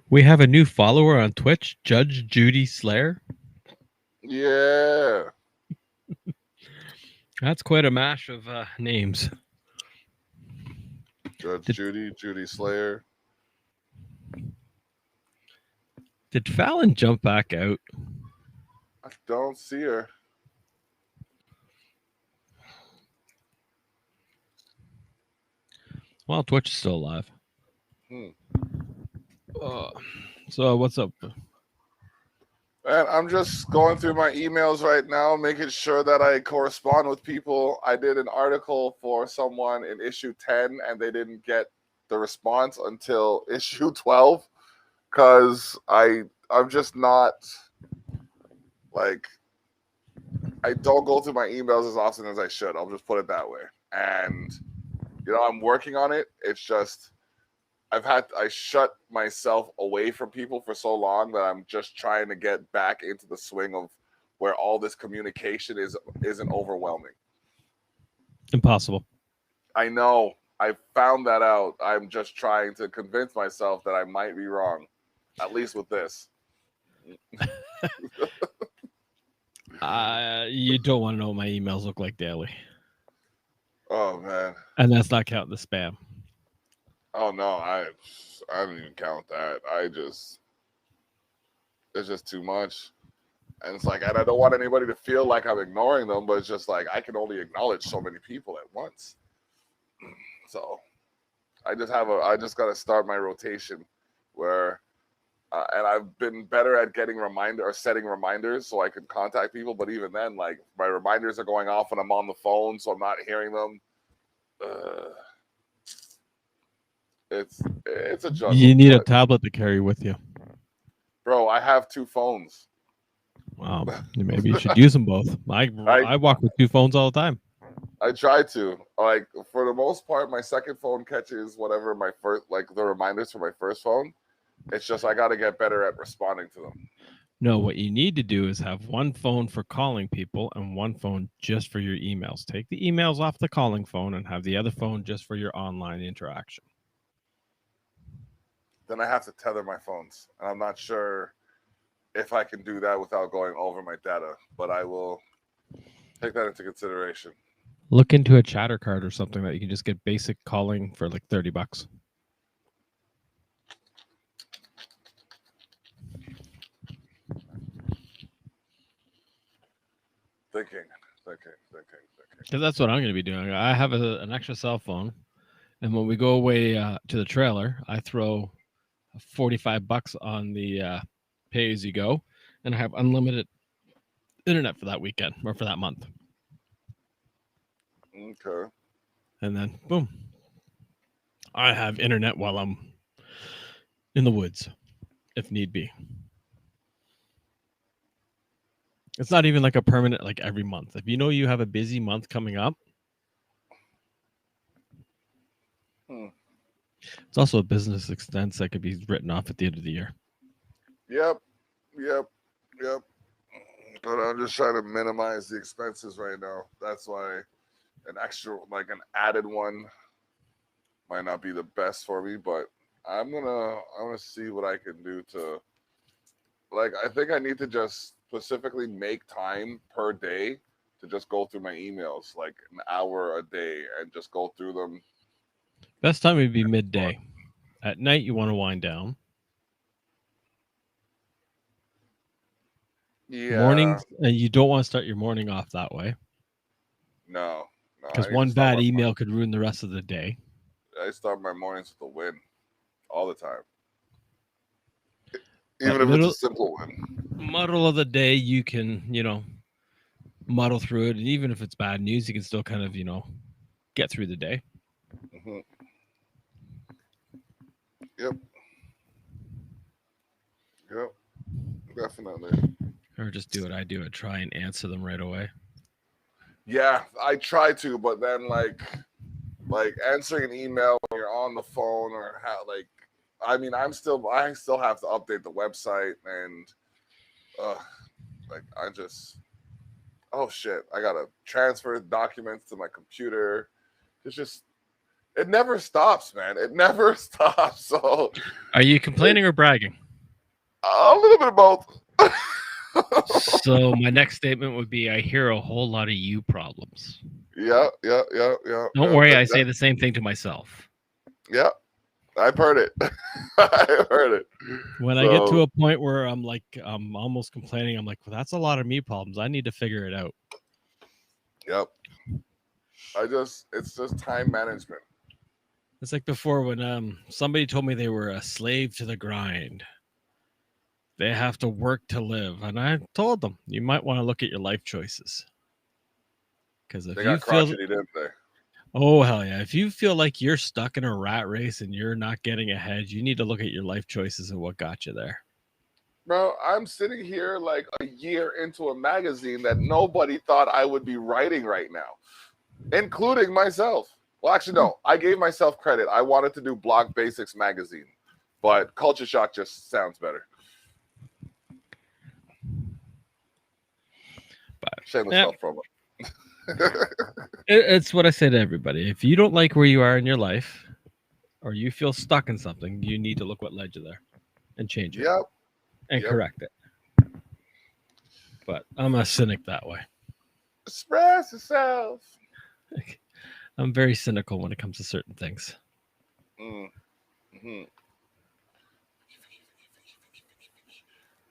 We have a new follower on Twitch, Judge Judy Slayer. Yeah. That's quite a mash of names. Judge Did- Judy Slayer. Did Fallon jump back out? I don't see her. Well, Twitch is still alive. Hmm. So what's up? And I'm just going through my emails right now, making sure that I correspond with people. I did an article for someone in issue 10, and they didn't get the response until issue 12 because I'm just not like I don't go through my emails as often as I should. I'll just put it that way. And I'm working on it. It's just I shut myself away from people for so long that I'm just trying to get back into the swing of where all this communication isn't overwhelming. Impossible. I know. I found that out. I'm just trying to convince myself that I might be wrong, at least with this. You don't want to know what my emails look like daily. Oh man. And that's not counting the spam. Oh no, I don't even count that. It's just too much. And it's like, and I don't want anybody to feel like I'm ignoring them, but it's just like I can only acknowledge so many people at once. So I just got to start my rotation where, and I've been better at setting reminders so I can contact people. But even then, like my reminders are going off when I'm on the phone, so I'm not hearing them. It's a juggle. You need a tablet to carry with you. Bro, I have 2 phones. Wow, maybe you should use them both. I walk with 2 phones all the time. I try to. Like for the most part, my second phone catches whatever my first, like the reminders for my first phone. It's just I got to get better at responding to them. No, what you need to do is have one phone for calling people and one phone just for your emails. Take the emails off the calling phone and have the other phone just for your online interaction. Then I have to tether my phones, and I'm not sure if I can do that without going over my data, but I will take that into consideration. Look into a chatter card or something that you can just get basic calling for like $30. Thinking. Because that's what I'm going to be doing. I have an extra cell phone, and when we go away to the trailer, I throw $45 on the pay as you go, and I have unlimited internet for that weekend or for that month. Okay. And then boom, I have internet while I'm in the woods, if need be. It's not even like a permanent, like every month. If you know you have a busy month coming up, it's also a business expense that could be written off at the end of the year. Yep. But I'm just trying to minimize the expenses right now. That's why an extra, like an added one, might not be the best for me. But I'm gonna see what I can do to. Like, I think I need to just specifically make time per day to just go through my emails, like an hour a day, and just go through them. Best time would be midday. At night, you want to wind down. Yeah. Mornings, you don't want to start your morning off that way. No. Because one bad email could ruin the rest of the day. I start my mornings with a win all the time. Even if it's a simple win. Muddle of the day, you can, muddle through it. And even if it's bad news, you can still kind of, get through the day. Mm-hmm. Yep. Definitely. Or just do what I do and try and answer them right away. Yeah, I try to, but then like answering an email when you're on the phone or I still have to update the website and oh shit, I gotta transfer documents to my computer. It's just It never stops, man. It never stops. So, are you complaining or bragging? a little bit of both. So my next statement would be: I hear a whole lot of you problems. Yeah. Don't worry, I say the same thing to myself. Yeah, I've heard it. I've heard it. When I get to a point where I'm like, I'm almost complaining, I'm like, well, that's a lot of me problems. I need to figure it out. Yep. It's just time management. It's like before when somebody told me they were a slave to the grind. They have to work to live. And I told them, you might want to look at your life choices. Because if They you got feel, crotchety, didn't they? oh, hell yeah. If you feel like you're stuck in a rat race and you're not getting ahead, you need to look at your life choices and what got you there. Bro, I'm sitting here like a year into a magazine that nobody thought I would be writing right now, including myself. Well, actually, no. I gave myself credit. I wanted to do Blog Basics magazine, but Culture Shock just sounds better. But, Shameless self promo. It's what I say to everybody. If you don't like where you are in your life, or you feel stuck in something, you need to look what led you there and change it. Yep. And correct it. But I'm a cynic that way. Express yourself. I'm very cynical when it comes to certain things. Mm-hmm.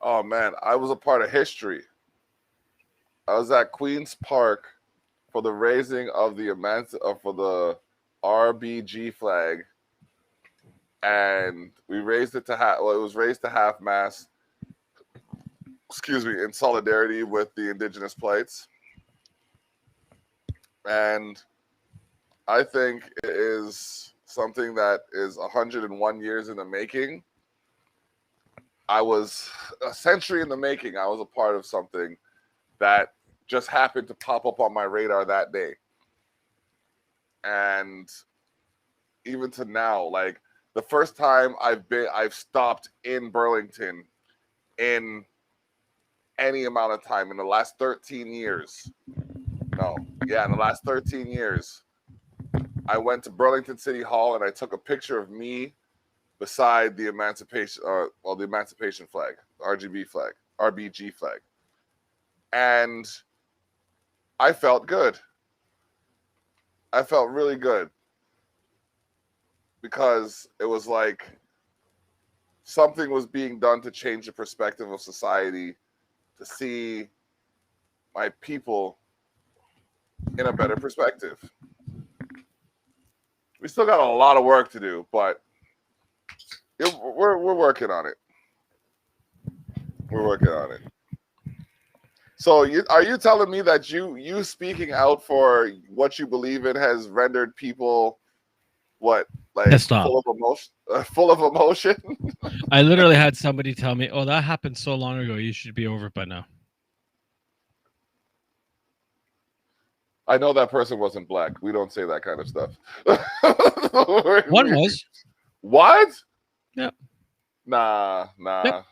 Oh man, I was a part of history. I was at Queen's Park for the raising of the for the RBG flag, and we raised it to half. Well, it was raised to half mast. Excuse me, in solidarity with the indigenous plights, and I think it is something that is 101 years in the making. I was a century in the making. I was a part of something that just happened to pop up on my radar that day. And even to now, like the first time I've stopped in Burlington in any amount of time in the last 13 years. In the last 13 years, I went to Burlington City Hall and I took a picture of me beside the emancipation flag, RBG flag. And I felt good. I felt really good because it was like something was being done to change the perspective of society, to see my people in a better perspective. We still got a lot of work to do, but we're working on it. We're working on it. So are you telling me that you speaking out for what you believe in has rendered people full of emotion? Full of emotion? I literally had somebody tell me, "Oh, that happened so long ago. You should be over it by now." I know that person wasn't black. We don't say that kind of stuff. One was. What? Yeah. Nah. Yep.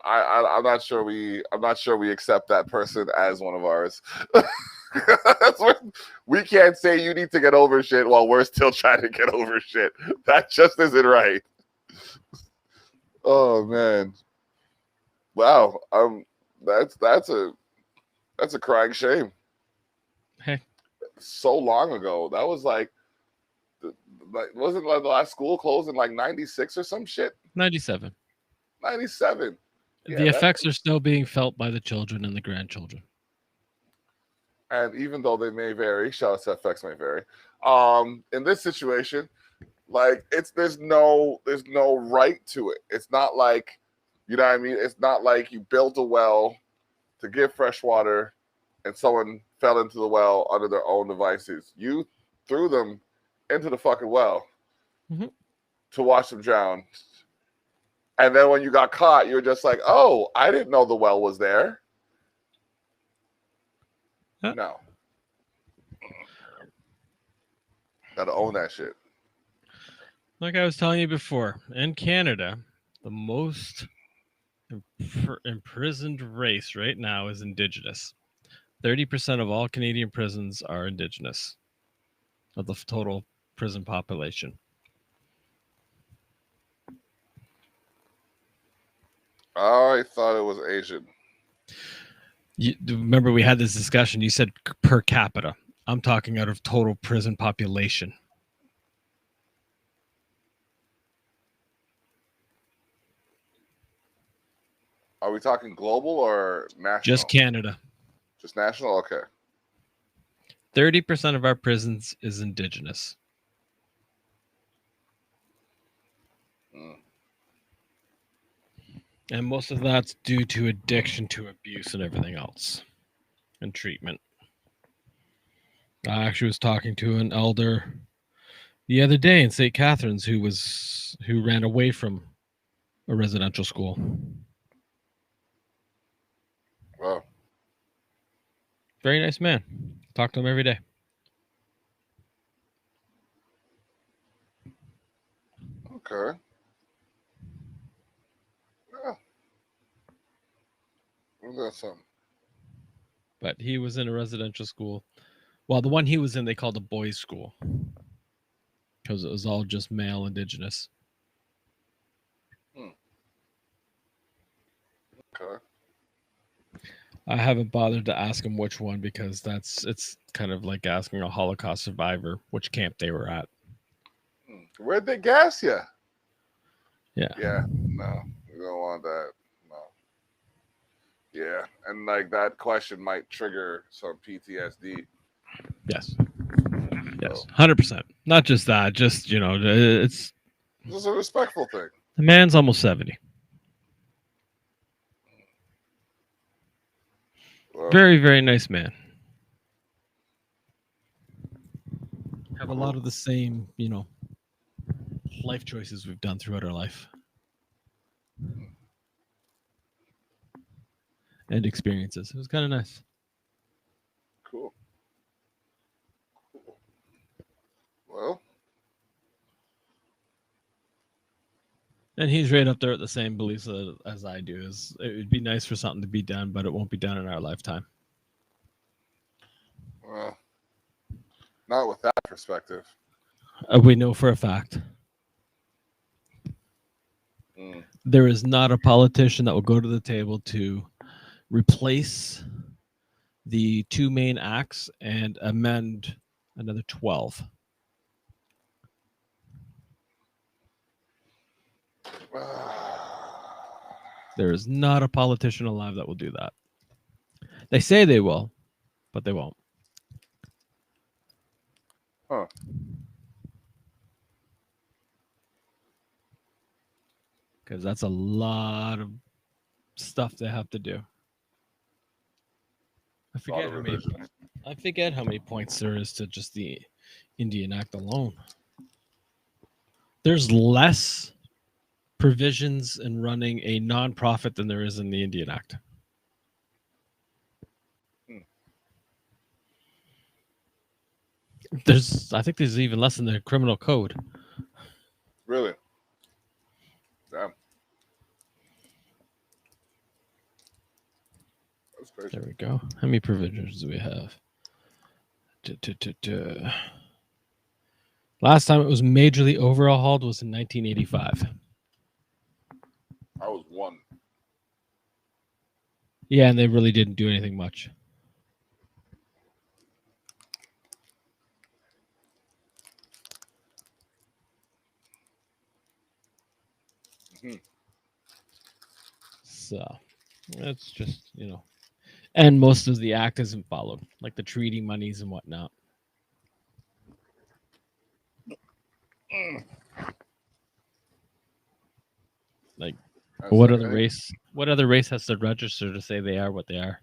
I'm not sure we accept that person as one of ours. We can't say you need to get over shit while we're still trying to get over shit. That just isn't right. Oh man. Wow. That's a crying shame. Hey. So long ago. That was wasn't the last school closed in like 96 or some shit? 97. 97. Yeah, the effects are still being felt by the children and the grandchildren. And even though they may vary, shout out to effects may vary. In this situation, like there's no right to it. It's not like, you know what I mean? It's not like you built a well to give fresh water and someone fell into the well under their own devices. You threw them into the fucking well to watch them drown. And then when you got caught, you're just like, oh, I didn't know the well was there. Huh? No. Gotta own that shit. Like I was telling you before, in Canada, the most imprisoned race right now is Indigenous. 30% of all Canadian prisons are Indigenous of the total prison population. I thought it was Asian. Remember, we had this discussion. You said per capita. I'm talking out of total prison population. Are we talking global or national? Just Canada. Just national? Okay. 30% of our prisons is indigenous. And most of that's due to addiction to abuse and everything else, and treatment. I actually was talking to an elder the other day in St. Catharines who ran away from a residential school. Wow. Very nice man. Talk to him every day. Okay. Yeah. That's something. But he was in a residential school. Well, the one he was in, they called a boys' school because it was all just male indigenous. Okay. I haven't bothered to ask him which one because it's kind of like asking a Holocaust survivor which camp they were at. Where'd they gas you? Yeah. Yeah. No, we don't want that. No. Yeah, and like that question might trigger some PTSD. Yes. Yes. 100%. Not just that. Just it's. This is a respectful thing. The man's almost 70. Well, very, very nice man. Have a lot of the same, life choices we've done throughout our life. And experiences. It was kind of nice. Cool. Well. And he's right up there with the same beliefs as I do. Is it would be nice for something to be done, but it won't be done in our lifetime. Well, not with that perspective. We know for a fact. There is not a politician that will go to the table to replace the two main acts and amend another 12. There is not a politician alive that will do that. They say they will, but they won't. Huh. Because that's a lot of stuff they have to do. I forget how many points there is to just the Indian Act alone. There's less provisions in running a non-profit than there is in the Indian Act. I think there's even less in the criminal code. Really? Damn. That's crazy. There we go. How many provisions do we have? Last time it was majorly overhauled was in 1985. I was one. Yeah, and they really didn't do anything much. So it's just, and most of the act isn't followed, like the treaty monies and whatnot. Like, what other race has to register to say they are what they are?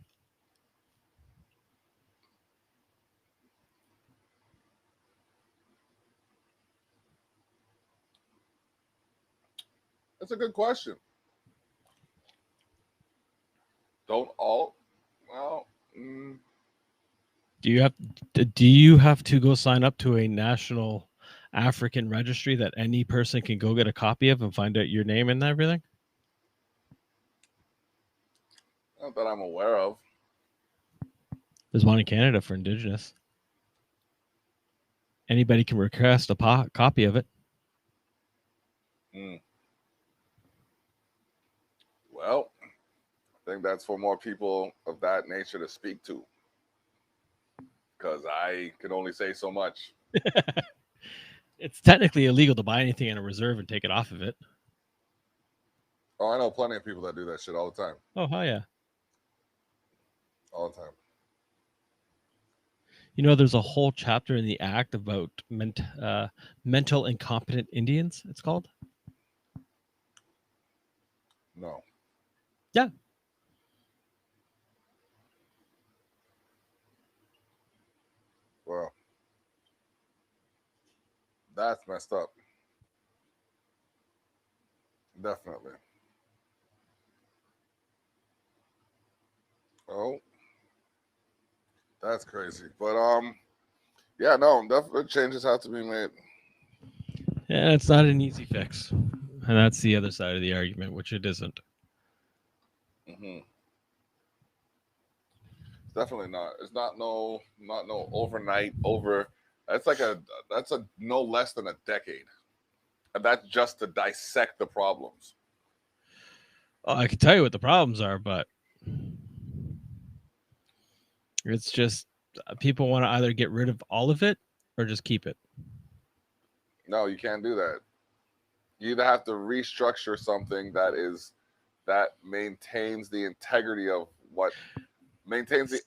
That's a good question. Don't all? Well, Do you have to go sign up to a national African registry that any person can go get a copy of and find out your name and everything? Not that I'm aware of. There's one in Canada for Indigenous. Anybody can request a copy of it. Well, I think that's for more people of that nature to speak to, because I can only say so much. It's technically illegal to buy anything in a reserve and take it off of it. Oh, I know plenty of people that do that shit all the time. Oh, hell yeah. All the time. You know, there's a whole chapter in the Act about mental incompetent Indians, it's called. No. Yeah. Well, that's messed up. Definitely. Oh, that's crazy. But yeah, no, definitely changes have to be made. Yeah, it's not an easy fix. And that's the other side of the argument, which it isn't. Definitely not. It's not no overnight over. That's a no less than a decade, and that's just to dissect the problems. Oh, I can tell you what the problems are, but it's just people want to either get rid of all of it or just keep it. No, you can't do that. You either have to restructure something that maintains the integrity of what maintains the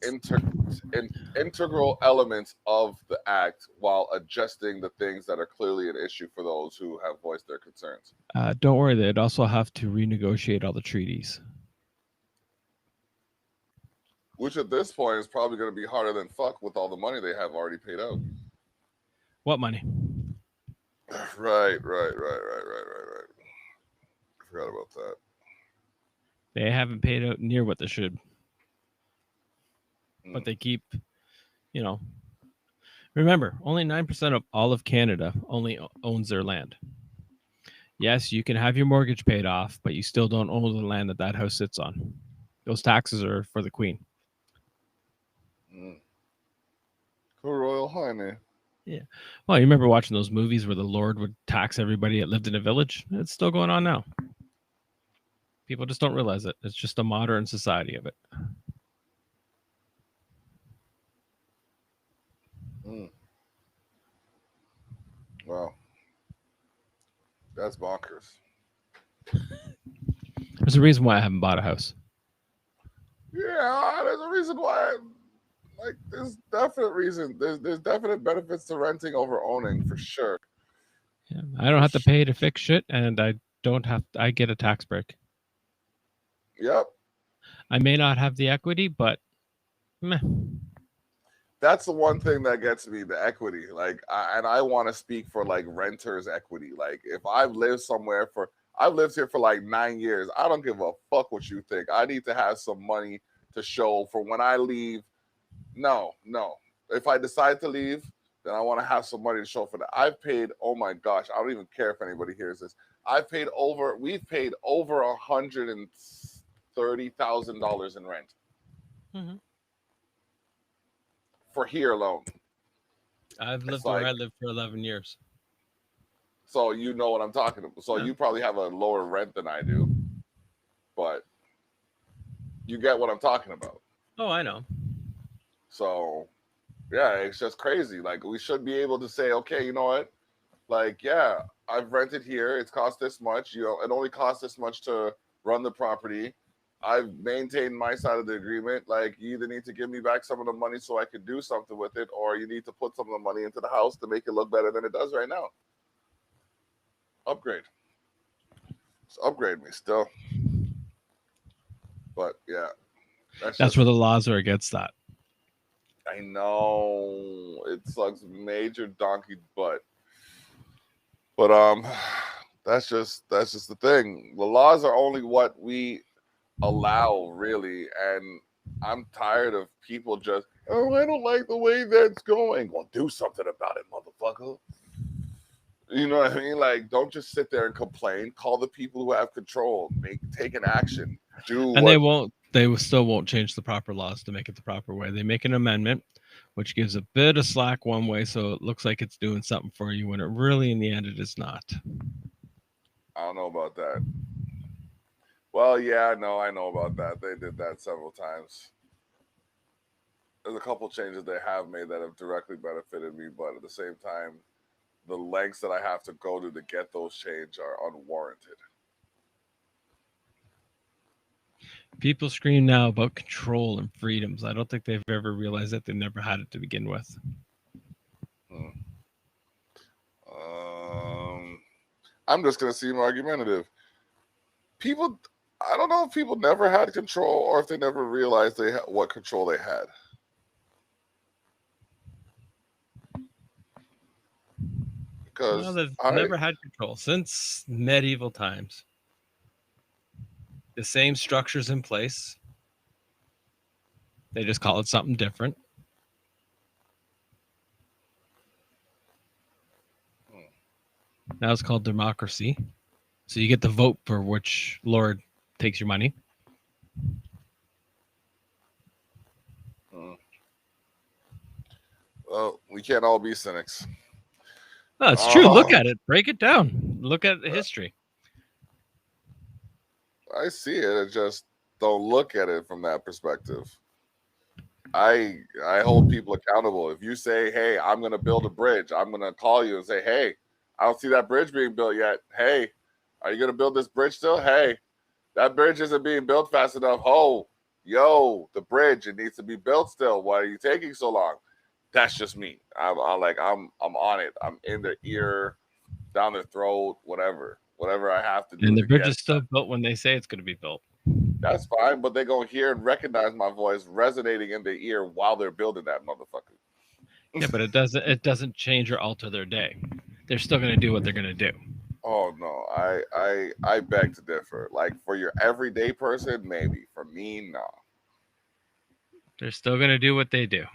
integral elements of the act while adjusting the things that are clearly an issue for those who have voiced their concerns. Don't worry, they'd also have to renegotiate all the treaties. Which at this point is probably going to be harder than fuck with all the money they have already paid out. What money? Right. I forgot about that. They haven't paid out near what they should. But they keep, remember, only 9% of all of Canada only owns their land. Yes, you can have your mortgage paid off, but you still don't own the land that house sits on. Those taxes are for the Queen. Her Royal Highness. Yeah. Well, you remember watching those movies where the Lord would tax everybody that lived in a village? It's still going on now. People just don't realize it. It's just a modern society of it. Wow. That's bonkers. There's a reason why I haven't bought a house. Yeah, there's a reason why. There's definite reason. There's definite benefits to renting over owning for sure. Yeah, I don't have to pay to fix shit, and I get a tax break. Yep. I may not have the equity, but meh. That's the one thing that gets me, the equity. I want to speak for renters' equity. If I've lived here for 9 years. I don't give a fuck what you think. I need to have some money to show for when I leave. No. If I decide to leave, then I want to have some money to show for that. I've paid, oh my gosh, I don't even care if anybody hears this. We've paid over $130,000 in rent. Mm-hmm. For here alone. I've lived where I lived for 11 years. So you know what I'm talking about. So you probably have a lower rent than I do. But you get what I'm talking about. Oh, I know. So, yeah, it's just crazy. We should be able to say, okay, you know what? Yeah, I've rented here. It's cost this much. It only costs this much to run the property. I've maintained my side of the agreement. You either need to give me back some of the money so I could do something with it, or you need to put some of the money into the house to make it look better than it does right now. Upgrade. Just upgrade me still. But yeah. That's where the laws are against that. I know. It sucks major donkey butt. But that's just the thing. The laws are only what we allow, really, and I'm tired of people just, oh, I don't like the way that's going. Well, do something about it, motherfucker. You know what I mean? Don't just sit there and complain. Call the people who have control. Take an action. They still won't change the proper laws to make it the proper way. They make an amendment which gives a bit of slack one way, so it looks like it's doing something for you when it really, in the end, it is not. I don't know about that. Well, yeah, no, I know about that. They did that several times. There's a couple changes they have made that have directly benefited me, but at the same time, the lengths that I have to go to get those changes are unwarranted. People scream now about control and freedoms. I don't think they've ever realized that they never had it to begin with. I'm just going to seem argumentative. People, I don't know if people never had control or if they never realized what control they had. Because they've never had control since medieval times. The same structures in place. They just call it something different. Now it's called democracy. So you get to vote for which lord takes your money. Well, we can't all be cynics. No, it's true. Look at it. Break it down. Look at the history. I see it. I just don't look at it from that perspective. I hold people accountable. If you say, hey, I'm going to build a bridge, I'm going to call you and say, hey, I don't see that bridge being built yet. Hey, are you going to build this bridge still? Hey, that bridge isn't being built fast enough. Oh, yo, the bridge, it needs to be built still. Why are you taking so long? That's just me. I'm on it. I'm in their ear, down their throat, whatever I have to do. And the bridge is still built when they say it's going to be built. That's fine, but they're going to hear and recognize my voice resonating in their ear while they're building that motherfucker. Yeah, but it doesn't change or alter their day. They're still going to do what they're going to do. Oh no, I beg to differ. Like for your everyday person, maybe. For me, no. They're still going to do what they do.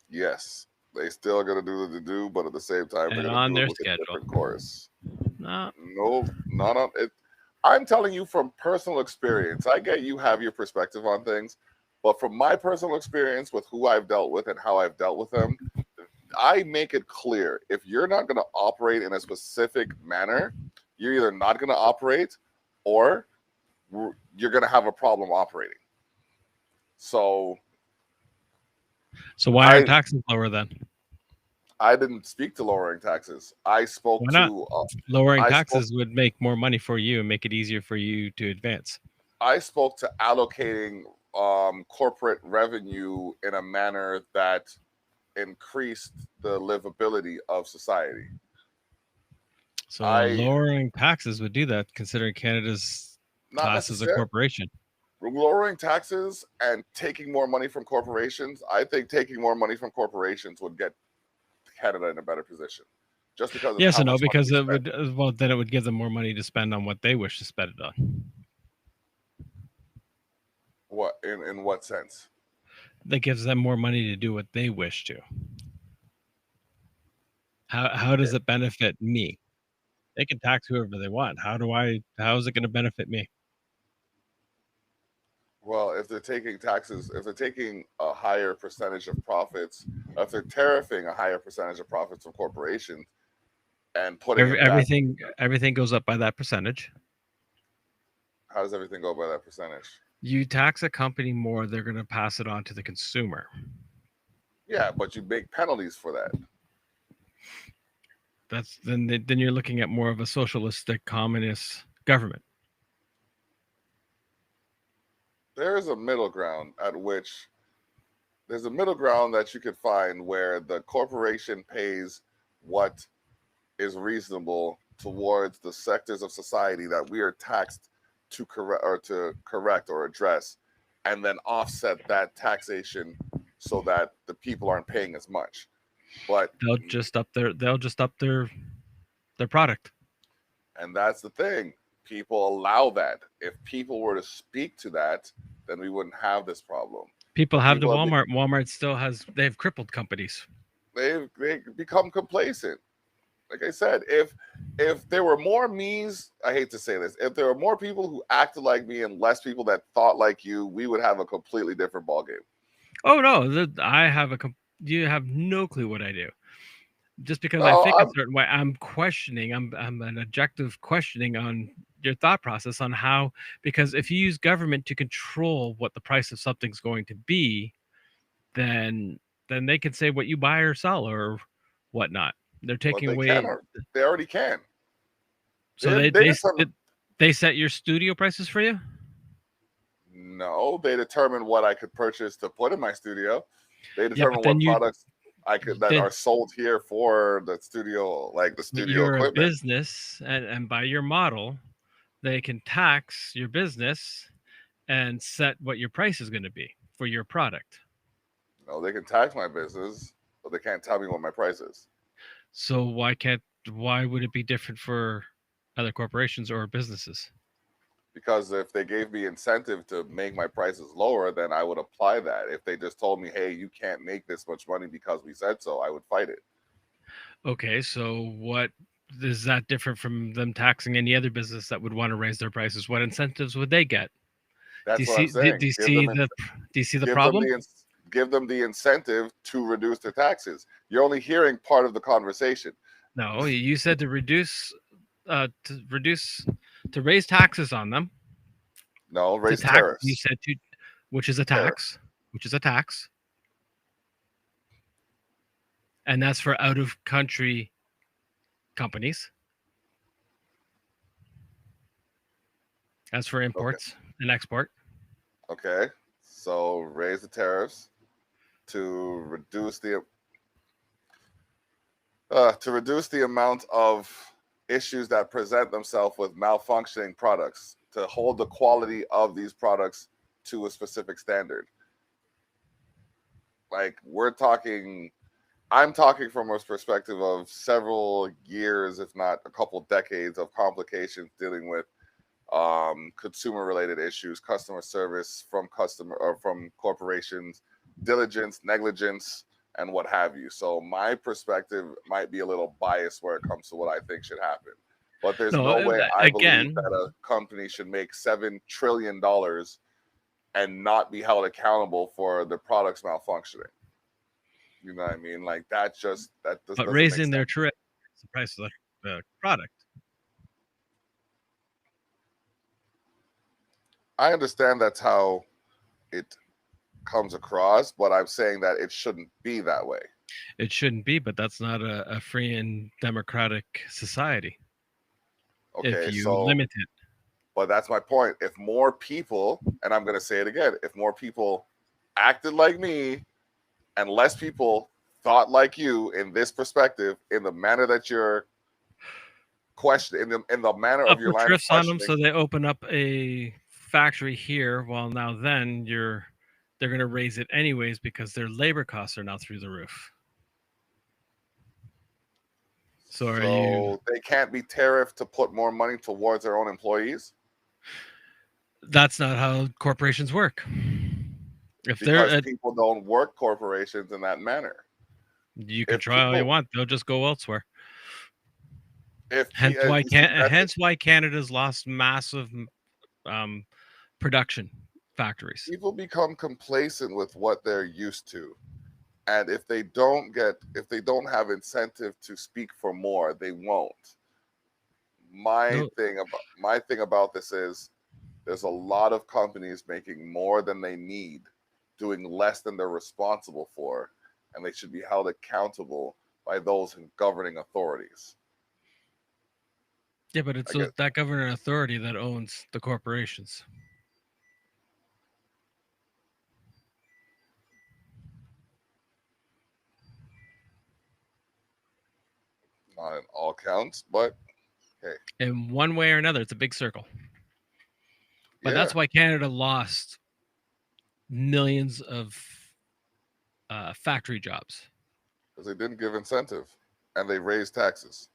Yes, they still going to do what they do, but at the same time, they're going to do it with a different course. No, not on it. I'm telling you from personal experience. I get you have your perspective on things, but from my personal experience with who I've dealt with and how I've dealt with them, I make it clear if you're not going to operate in a specific manner, you're either not going to operate or you're going to have a problem operating. So why aren't taxes lower then? I didn't speak to lowering taxes. I spoke to lowering taxes would make more money for you and make it easier for you to advance. I spoke to allocating corporate revenue in a manner that increased the livability of society. So lowering taxes would do that, considering Canada's class as a corporation. Lowering taxes and taking more money from corporations, I think taking more money from corporations would get Canada in a better position. Just because of yes and no, because it would then it would give them more money to spend on what they wish to spend it on. What in what sense? That gives them more money to do what they wish to. How does it benefit me? They can tax whoever they want. How is it going to benefit me? Well, if they're taking taxes, if they're taking a higher percentage of profits, if they're tariffing a higher percentage of profits from corporations and putting everything goes up by that percentage. How does everything go by that percentage? You tax a company more, they're going to pass it on to the consumer. Yeah, but you make penalties for that. Then you're looking at more of a socialistic communist government. There's a middle ground that you could find where the corporation pays what is reasonable towards the sectors of society that we are taxed to correct or address, and then offset that taxation so that the people aren't paying as much. But they'll just up their product. And that's the thing. People allow that. If people were to speak to that, then we wouldn't have this problem. People have the Walmart. Walmart still they have crippled companies. They become complacent. Like I said, if there were more me's, I hate to say this, if there were more people who acted like me and less people that thought like you, we would have a completely different ballgame. Oh no, I have You have no clue what I do. Just because I No, think a certain way, I'm questioning. I'm an objective questioning on your thought process on how, because if you use government to control what the price of something's going to be, then they can say what you buy or sell or whatnot. They're but taking they can, away. or they already can. So They determine. they set your studio prices for you. No, they determine what I could purchase to put in my studio. They Yeah, but determine then what products I could that then are sold here for the studio, like the but studio you're a equipment. business, and by your model, they can tax your business and set what your price is going to be for your product. No, they can tax my business, but they can't tell me what my price is. So why would it be different for other corporations or businesses? Because if they gave me incentive to make my prices lower, then I would apply that. If they just told me, "Hey, you can't make this much money because we said so," I would fight it. Okay, so what is that different from them taxing any other business that would want to raise their prices? What incentives would they get? Do you That's what I'm see saying. do you see the Give them problem? give them the incentive to reduce their taxes. You're only hearing part of the conversation. No, you said to reduce to raise taxes on them. No, To raise tax you tariffs. said to which is a Tariff. tax, which is a tax. And that's for out of country companies. That's for Okay. imports and export. Okay. So raise the tariffs to reduce the amount of issues that present themselves with malfunctioning products, to hold the quality of these products to a specific standard. Like I'm talking from a perspective of several years, if not a couple decades, of complications dealing with consumer related issues, customer service from customer or from corporations, diligence, negligence, and what have you. So my perspective might be a little biased where it comes to what I think should happen. But there's No, no way I believe that again, a company should make $7 trillion and not be held accountable for the products malfunctioning. You know what I mean? Like that just but doesn't make raising sense. their the price of the product. I understand that's how it comes across, but I'm saying that it shouldn't be that way. It shouldn't be, but that's not a free and democratic society if Okay, you so limit it. but that's my point. If more people, and I'm going to say it again, if more people acted like me and less people thought like you in this perspective, in the manner that you're questioning, in the manner of your Upward line of drifts on them, questioning, so they open up a factory here. Well, now then they're going to raise it anyways because their labor costs are now through the roof. So are you? so they can't be tariffed to put more money towards their own employees That's not how corporations work. If they're because people don't work corporations in that manner. you can If try all you people, want, they'll just go elsewhere. if Hence you see, that's hence why Canada's lost massive um, production factories. people become complacent with what they're used to, and if they don't have incentive to speak for more, they won't. No, My thing about this is there's a lot of companies making more than they need, doing less than they're responsible for, and they should be held accountable by those in governing authorities. yeah, but it's I guess that governing authority that owns the corporations. not in all counts, but hey, In one way or another, it's a big circle. But yeah, that's why Canada lost millions of factory jobs, because they didn't give incentive and they raised taxes.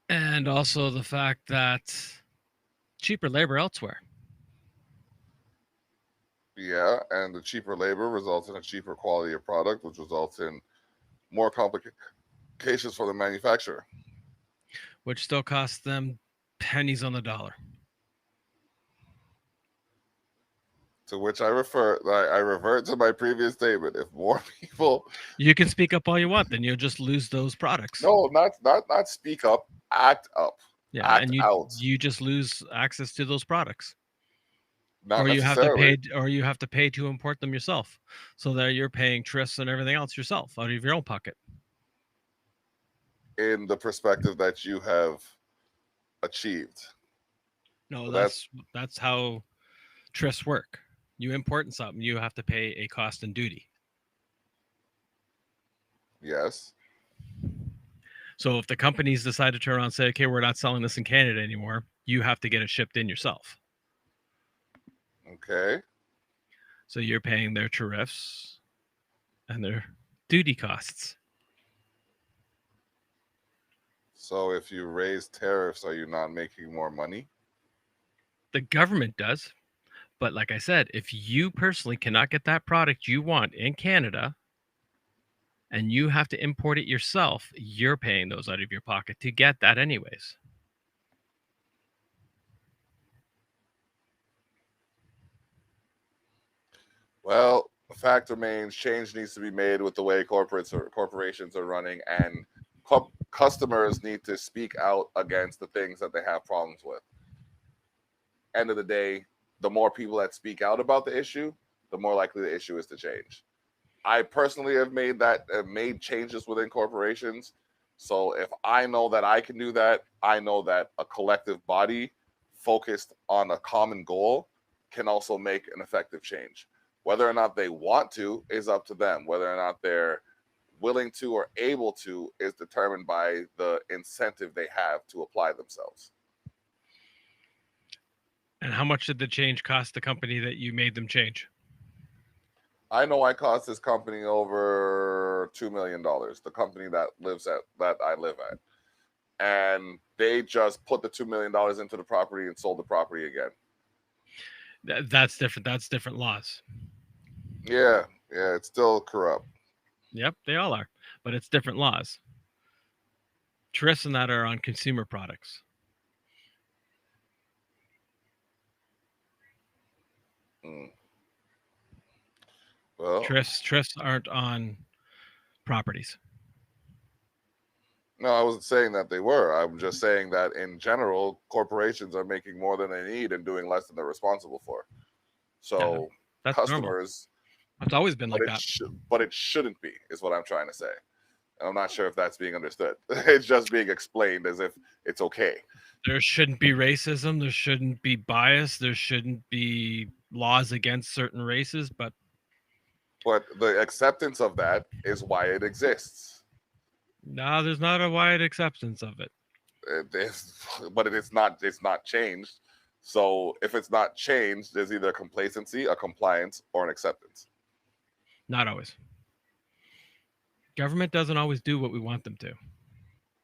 and also the fact that cheaper labor elsewhere. Yeah, and the cheaper labor results in a cheaper quality of product, which results in more complications for the manufacturer. Which still costs them pennies on the dollar. To which I revert to my previous statement. If more people, You can speak up all you want, then you'll just lose those products. no, not speak up, act up, Yeah, act and out. you just lose access to those products. Not Or necessarily you have to pay to import them yourself. So that you're paying tris and everything else yourself out of your own pocket. in the perspective that you have achieved. No, So that's how tris work. You import something, you have to pay a cost and duty. yes. So if the companies decide to turn around and say, okay, we're not selling this in Canada anymore, you have to get it shipped in yourself. Okay. So you're paying their tariffs and their duty costs. So if you raise tariffs, are you not making more money? The government does. But like I said, if you personally cannot get that product you want in Canada and you have to import it yourself, you're paying those out of your pocket to get that anyways. Well, the fact remains, change needs to be made with the way corporations are running, and customers need to speak out against the things that they have problems with. End of the day, the more people that speak out about the issue, the more likely the issue is to change. I personally have made changes within corporations. So if I know that I can do that, I know that a collective body focused on a common goal can also make an effective change. Whether or not they want to is up to them. Whether or not they're willing to or able to is determined by the incentive they have to apply themselves. And how much did the change cost the company that you made them change? I know I cost this company over $2 million, the company that I live at. And they just put the $2 million into the property and sold the property again. That's different. That's different laws. Yeah, it's still corrupt. Yep, they all are. But it's different laws. Tris and that are on consumer products. Mm. Well, Tris aren't on properties. no, I wasn't saying that they were. I'm just saying that in general, corporations are making more than they need and doing less than they're responsible for. So That's customers, normal. It's always been like that. But it shouldn't be, is what I'm trying to say. And I'm not sure if that's being understood. It's just being explained as if it's okay. There shouldn't be racism. There shouldn't be bias. There shouldn't be laws against certain races. But the acceptance of that is why it exists. no, there's not a wide acceptance of it. But it's not changed. So if it's not changed, there's either a complacency, a compliance, or an acceptance. Not always. Government doesn't always do what we want them to.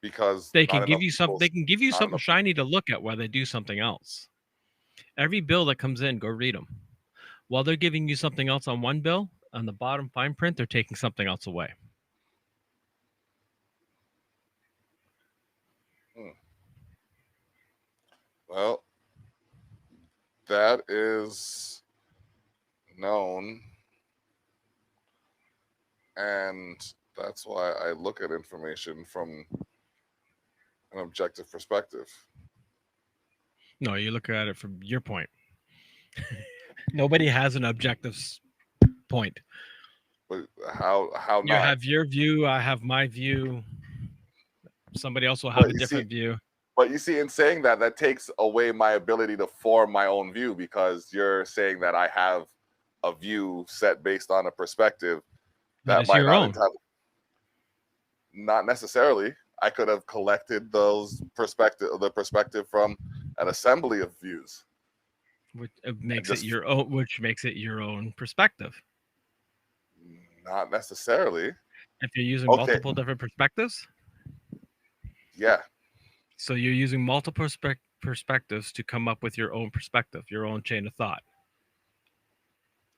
Because they can give you something shiny to look at while they do something else. Every bill that comes in, go read them. While they're giving you something else on one bill, on the bottom fine print, they're taking something else away. Well, that is known, and that's why I look at information from an objective perspective. No, you look at it from your point. Nobody has an objective point. But how you not? have your view, I have my view. Somebody else will have a different view. But you see, in saying that, that takes away my ability to form my own view, because you're saying that I have a view set based on a perspective that might your own. Not necessarily. I could have collected the perspective from an assembly of views, which makes it your own. Which makes it your own perspective. Not necessarily. If you're using multiple different perspectives. Yeah. So you're using multiple perspectives to come up with your own perspective, your own chain of thought.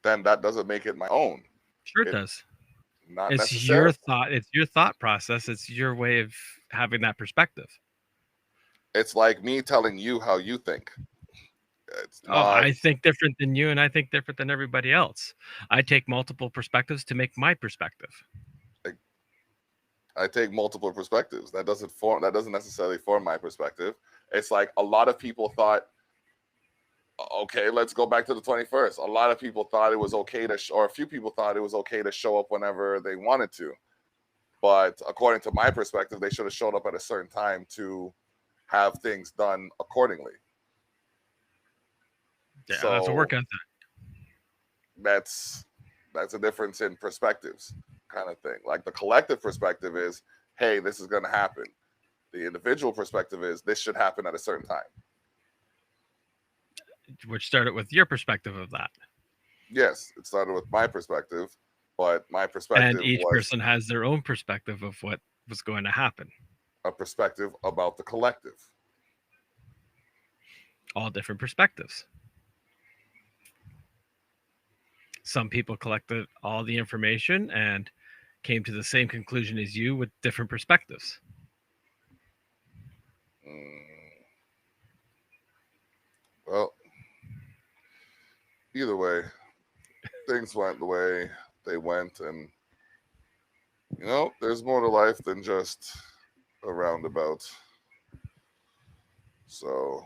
Then that doesn't make it my own. Sure it does. Not it's necessarily. Your thought. It's your thought process. It's your way of having that perspective. It's like me telling you how you think. It's Oh, not. I think different than you, and I think different than everybody else. I take multiple perspectives to make my perspective. I take multiple perspectives. That doesn't necessarily form my perspective. It's like a lot of people thought, okay, let's go back to the 21st. A lot of people thought it was okay or a few people thought it was okay to show up whenever they wanted to. But according to my perspective, they should have showed up at a certain time to have things done accordingly. Yeah, So that's a work ethic. That's a difference in perspectives, kind of thing. Like the collective perspective is, hey, this is going to happen. The individual perspective is, this should happen at a certain time. Which started with your perspective of that. Yes, it started with my perspective, but my perspective and each was person has their own perspective of what was going to happen. a perspective about the collective. All different perspectives. Some people collected all the information and came to the same conclusion as you with different perspectives. Well, either way, things went the way they went, and there's more to life than just a roundabout. So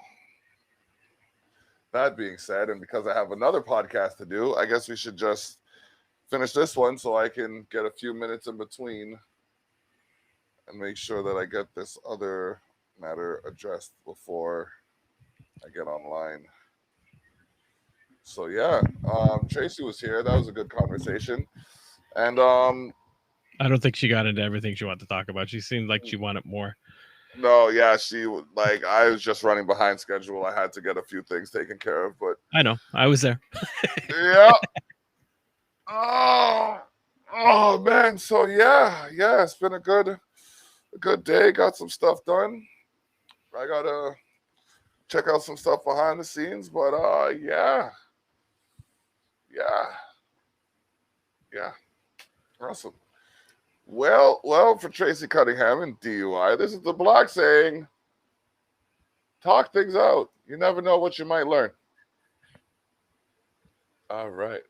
that being said, and because I have another podcast to do, I guess we should just finish this one so I can get a few minutes in between and make sure that I get this other matter addressed before I get online. So yeah, Tracy was here. That was a good conversation. And I don't think she got into everything she wanted to talk about. She seemed like she wanted more. No, yeah, I was just running behind schedule. I had to get a few things taken care of, but I know. I was there. yeah. Oh man. So yeah, it's been a good day. Got some stuff done. I gotta check out some stuff behind the scenes, but yeah. Awesome. Well, for Tracy Cunningham and DUI, this is the blog saying, talk things out. You never know what you might learn. All right.